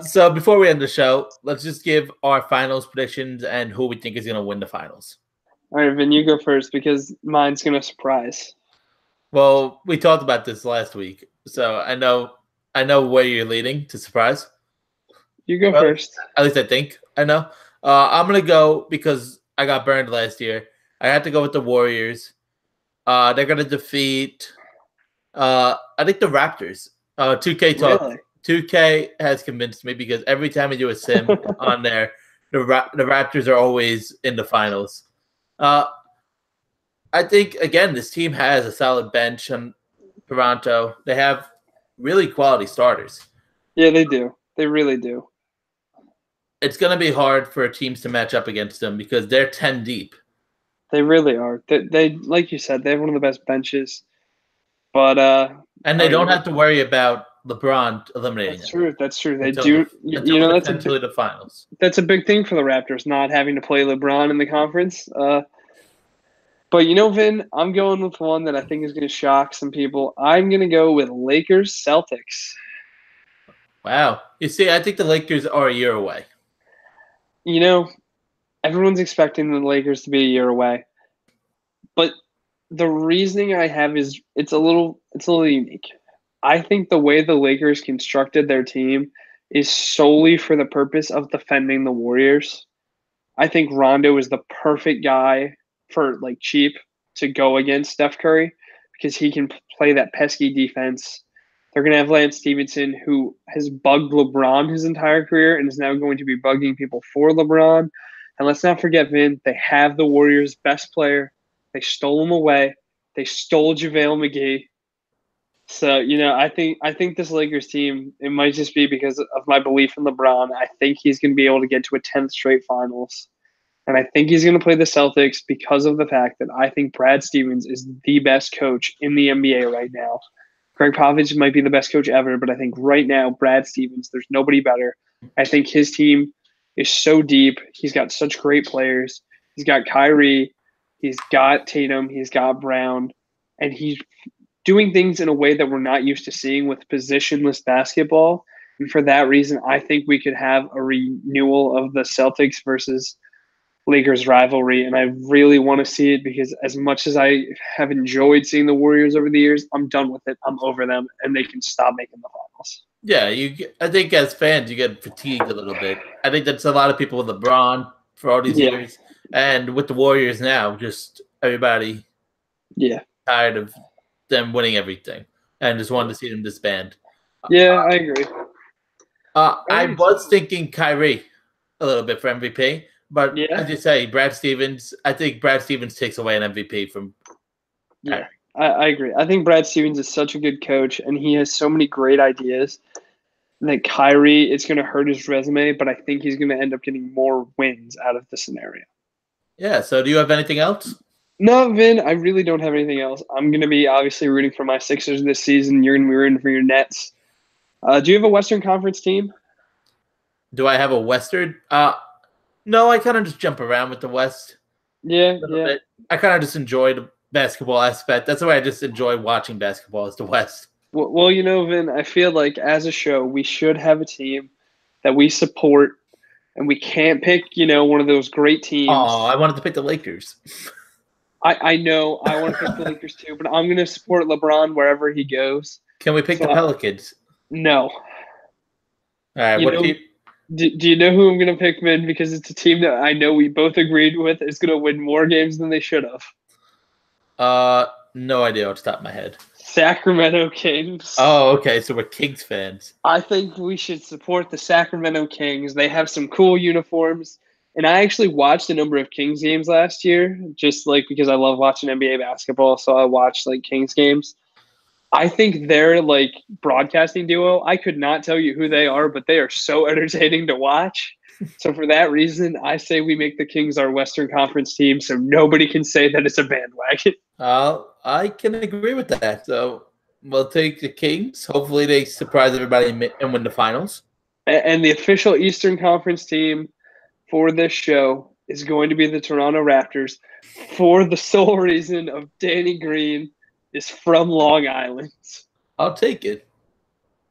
So before we end the show, let's just give our finals predictions and who we think is going to win the finals.
All right, Vin, you go first because mine's going to surprise.
Well, we talked about this last week, so I know where you're leading to surprise.
You go first.
At least I think I know. I'm going to go because I got burned last year. I had to go with the Warriors. They're going to defeat, I think, the Raptors. 2K talk. Really? 2K has convinced me because every time I do a sim on there, the Raptors are always in the finals. I think, again, this team has a solid bench in Toronto. They have really quality starters.
Yeah, they do. They really do.
It's going to be hard for teams to match up against them because they're 10 deep.
They really are. They like you said, they have one of the best benches. But
and they don't have to worry about LeBron eliminating
them. That's true. They do. That's
until the finals.
That's a big thing for the Raptors, not having to play LeBron in the conference. But Vin, I'm going with one that I think is going to shock some people. I'm going to go with Lakers Celtics.
Wow. You see, I think the Lakers are a year away.
Everyone's expecting the Lakers to be a year away. But the reasoning I have is it's a little unique. I think the way the Lakers constructed their team is solely for the purpose of defending the Warriors. I think Rondo is the perfect guy for cheap to go against Steph Curry because he can play that pesky defense. They're going to have Lance Stevenson, who has bugged LeBron his entire career and is now going to be bugging people for LeBron. And let's not forget, Vin, they have the Warriors' best player. They stole him away. They stole JaVale McGee. So, I think this Lakers team, it might just be because of my belief in LeBron. I think he's going to be able to get to a 10th straight finals. And I think he's going to play the Celtics because of the fact that I think Brad Stevens is the best coach in the NBA right now. Greg Popovich might be the best coach ever, but I think right now, Brad Stevens, there's nobody better. I think his team is so deep. He's got such great players. He's got Kyrie. He's got Tatum. He's got Brown. And he's doing things in a way that we're not used to seeing with positionless basketball. And for that reason, I think we could have a renewal of the Celtics versus Lakers rivalry, and I really want to see it because as much as I have enjoyed seeing the Warriors over the years, I'm done with it. I'm over them, and they can stop making the finals.
Yeah, I think as fans, you get fatigued a little bit. I think that's a lot of people with LeBron for all these years, and with the Warriors now, just everybody tired of them winning everything and just wanted to see them disband.
Yeah, I agree.
I was thinking Kyrie a little bit for MVP. But as you say, Brad Stevens, I think Brad Stevens takes away an MVP from Kyrie.
I agree. I think Brad Stevens is such a good coach, and he has so many great ideas that Kyrie, it's going to hurt his resume, but I think he's going to end up getting more wins out of the scenario.
Yeah, so do you have anything else?
No, Vin, I really don't have anything else. I'm going to be obviously rooting for my Sixers this season. You're going to be rooting for your Nets. Do you have a Western Conference team?
Do I have a Western? No, I kind of just jump around with the West.
Yeah.
Bit. I kind of just enjoy the basketball aspect. That's the way I just enjoy watching basketball is the West.
Well, Vin, I feel like as a show, we should have a team that we support, and we can't pick, one of those great teams.
Oh, I wanted to pick the Lakers.
I know. I want to pick the Lakers too, but I'm going to support LeBron wherever he goes.
Can we pick the Pelicans?
No.
All right, what team?
Do you know who I'm going to pick, Vin? Because it's a team that I know we both agreed with is going to win more games than they should have.
No idea off the top of my head.
Sacramento Kings.
Oh, okay. So we're Kings fans.
I think we should support the Sacramento Kings. They have some cool uniforms. And I actually watched a number of Kings games last year, just because I love watching NBA basketball. So I watched Kings games. I think their broadcasting duo, I could not tell you who they are, but they are so entertaining to watch. So for that reason, I say we make the Kings our Western Conference team so nobody can say that it's a bandwagon.
I can agree with that. So we'll take the Kings. Hopefully they surprise everybody and win the finals.
And the official Eastern Conference team for this show is going to be the Toronto Raptors for the sole reason of Danny Green is from Long Island.
I'll take it.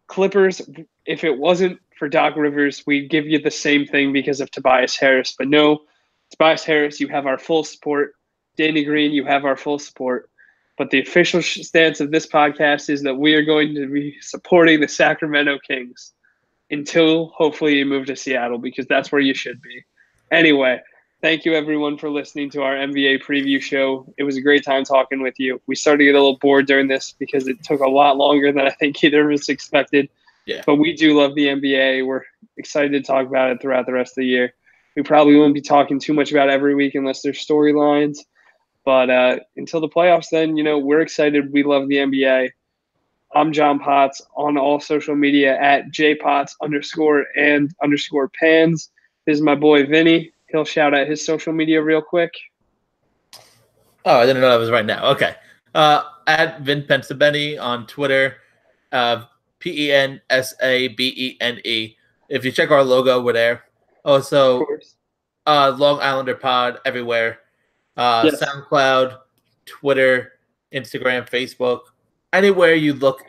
Clippers, if it wasn't for Doc Rivers, we'd give you the same thing because of Tobias Harris. But no, Tobias Harris, you have our full support. Danny Green, you have our full support. But the official stance of this podcast is that we are going to be supporting the Sacramento Kings until hopefully you move to Seattle because that's where you should be. Anyway, thank you, everyone, for listening to our NBA preview show. It was a great time talking with you. We started to get a little bored during this because it took a lot longer than I think either of us expected.
Yeah.
But we do love the NBA. We're excited to talk about it throughout the rest of the year. We probably won't be talking too much about every week unless there's storylines. But until the playoffs, then, we're excited. We love the NBA. I'm John Potts on all social media at jpots_and_pans. This is my boy, Vinny. He'll shout out his social media real quick.
Oh, I didn't know that was right now. Okay. At Vin Pensabene on Twitter, PENSABENE. If you check our logo, we're there. Also, Long Islander Pod everywhere. Yes. SoundCloud, Twitter, Instagram, Facebook. Anywhere you look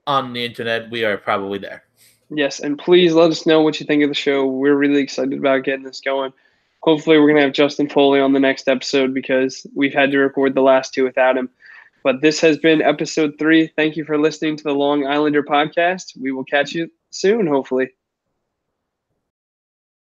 on the internet, we are probably there.
Yes, and please let us know what you think of the show. We're really excited about getting this going. Hopefully we're going to have Justin Foley on the next episode because we've had to record the last two without him. But this has been episode 3. Thank you for listening to the Long Islander podcast. We will catch you soon, hopefully.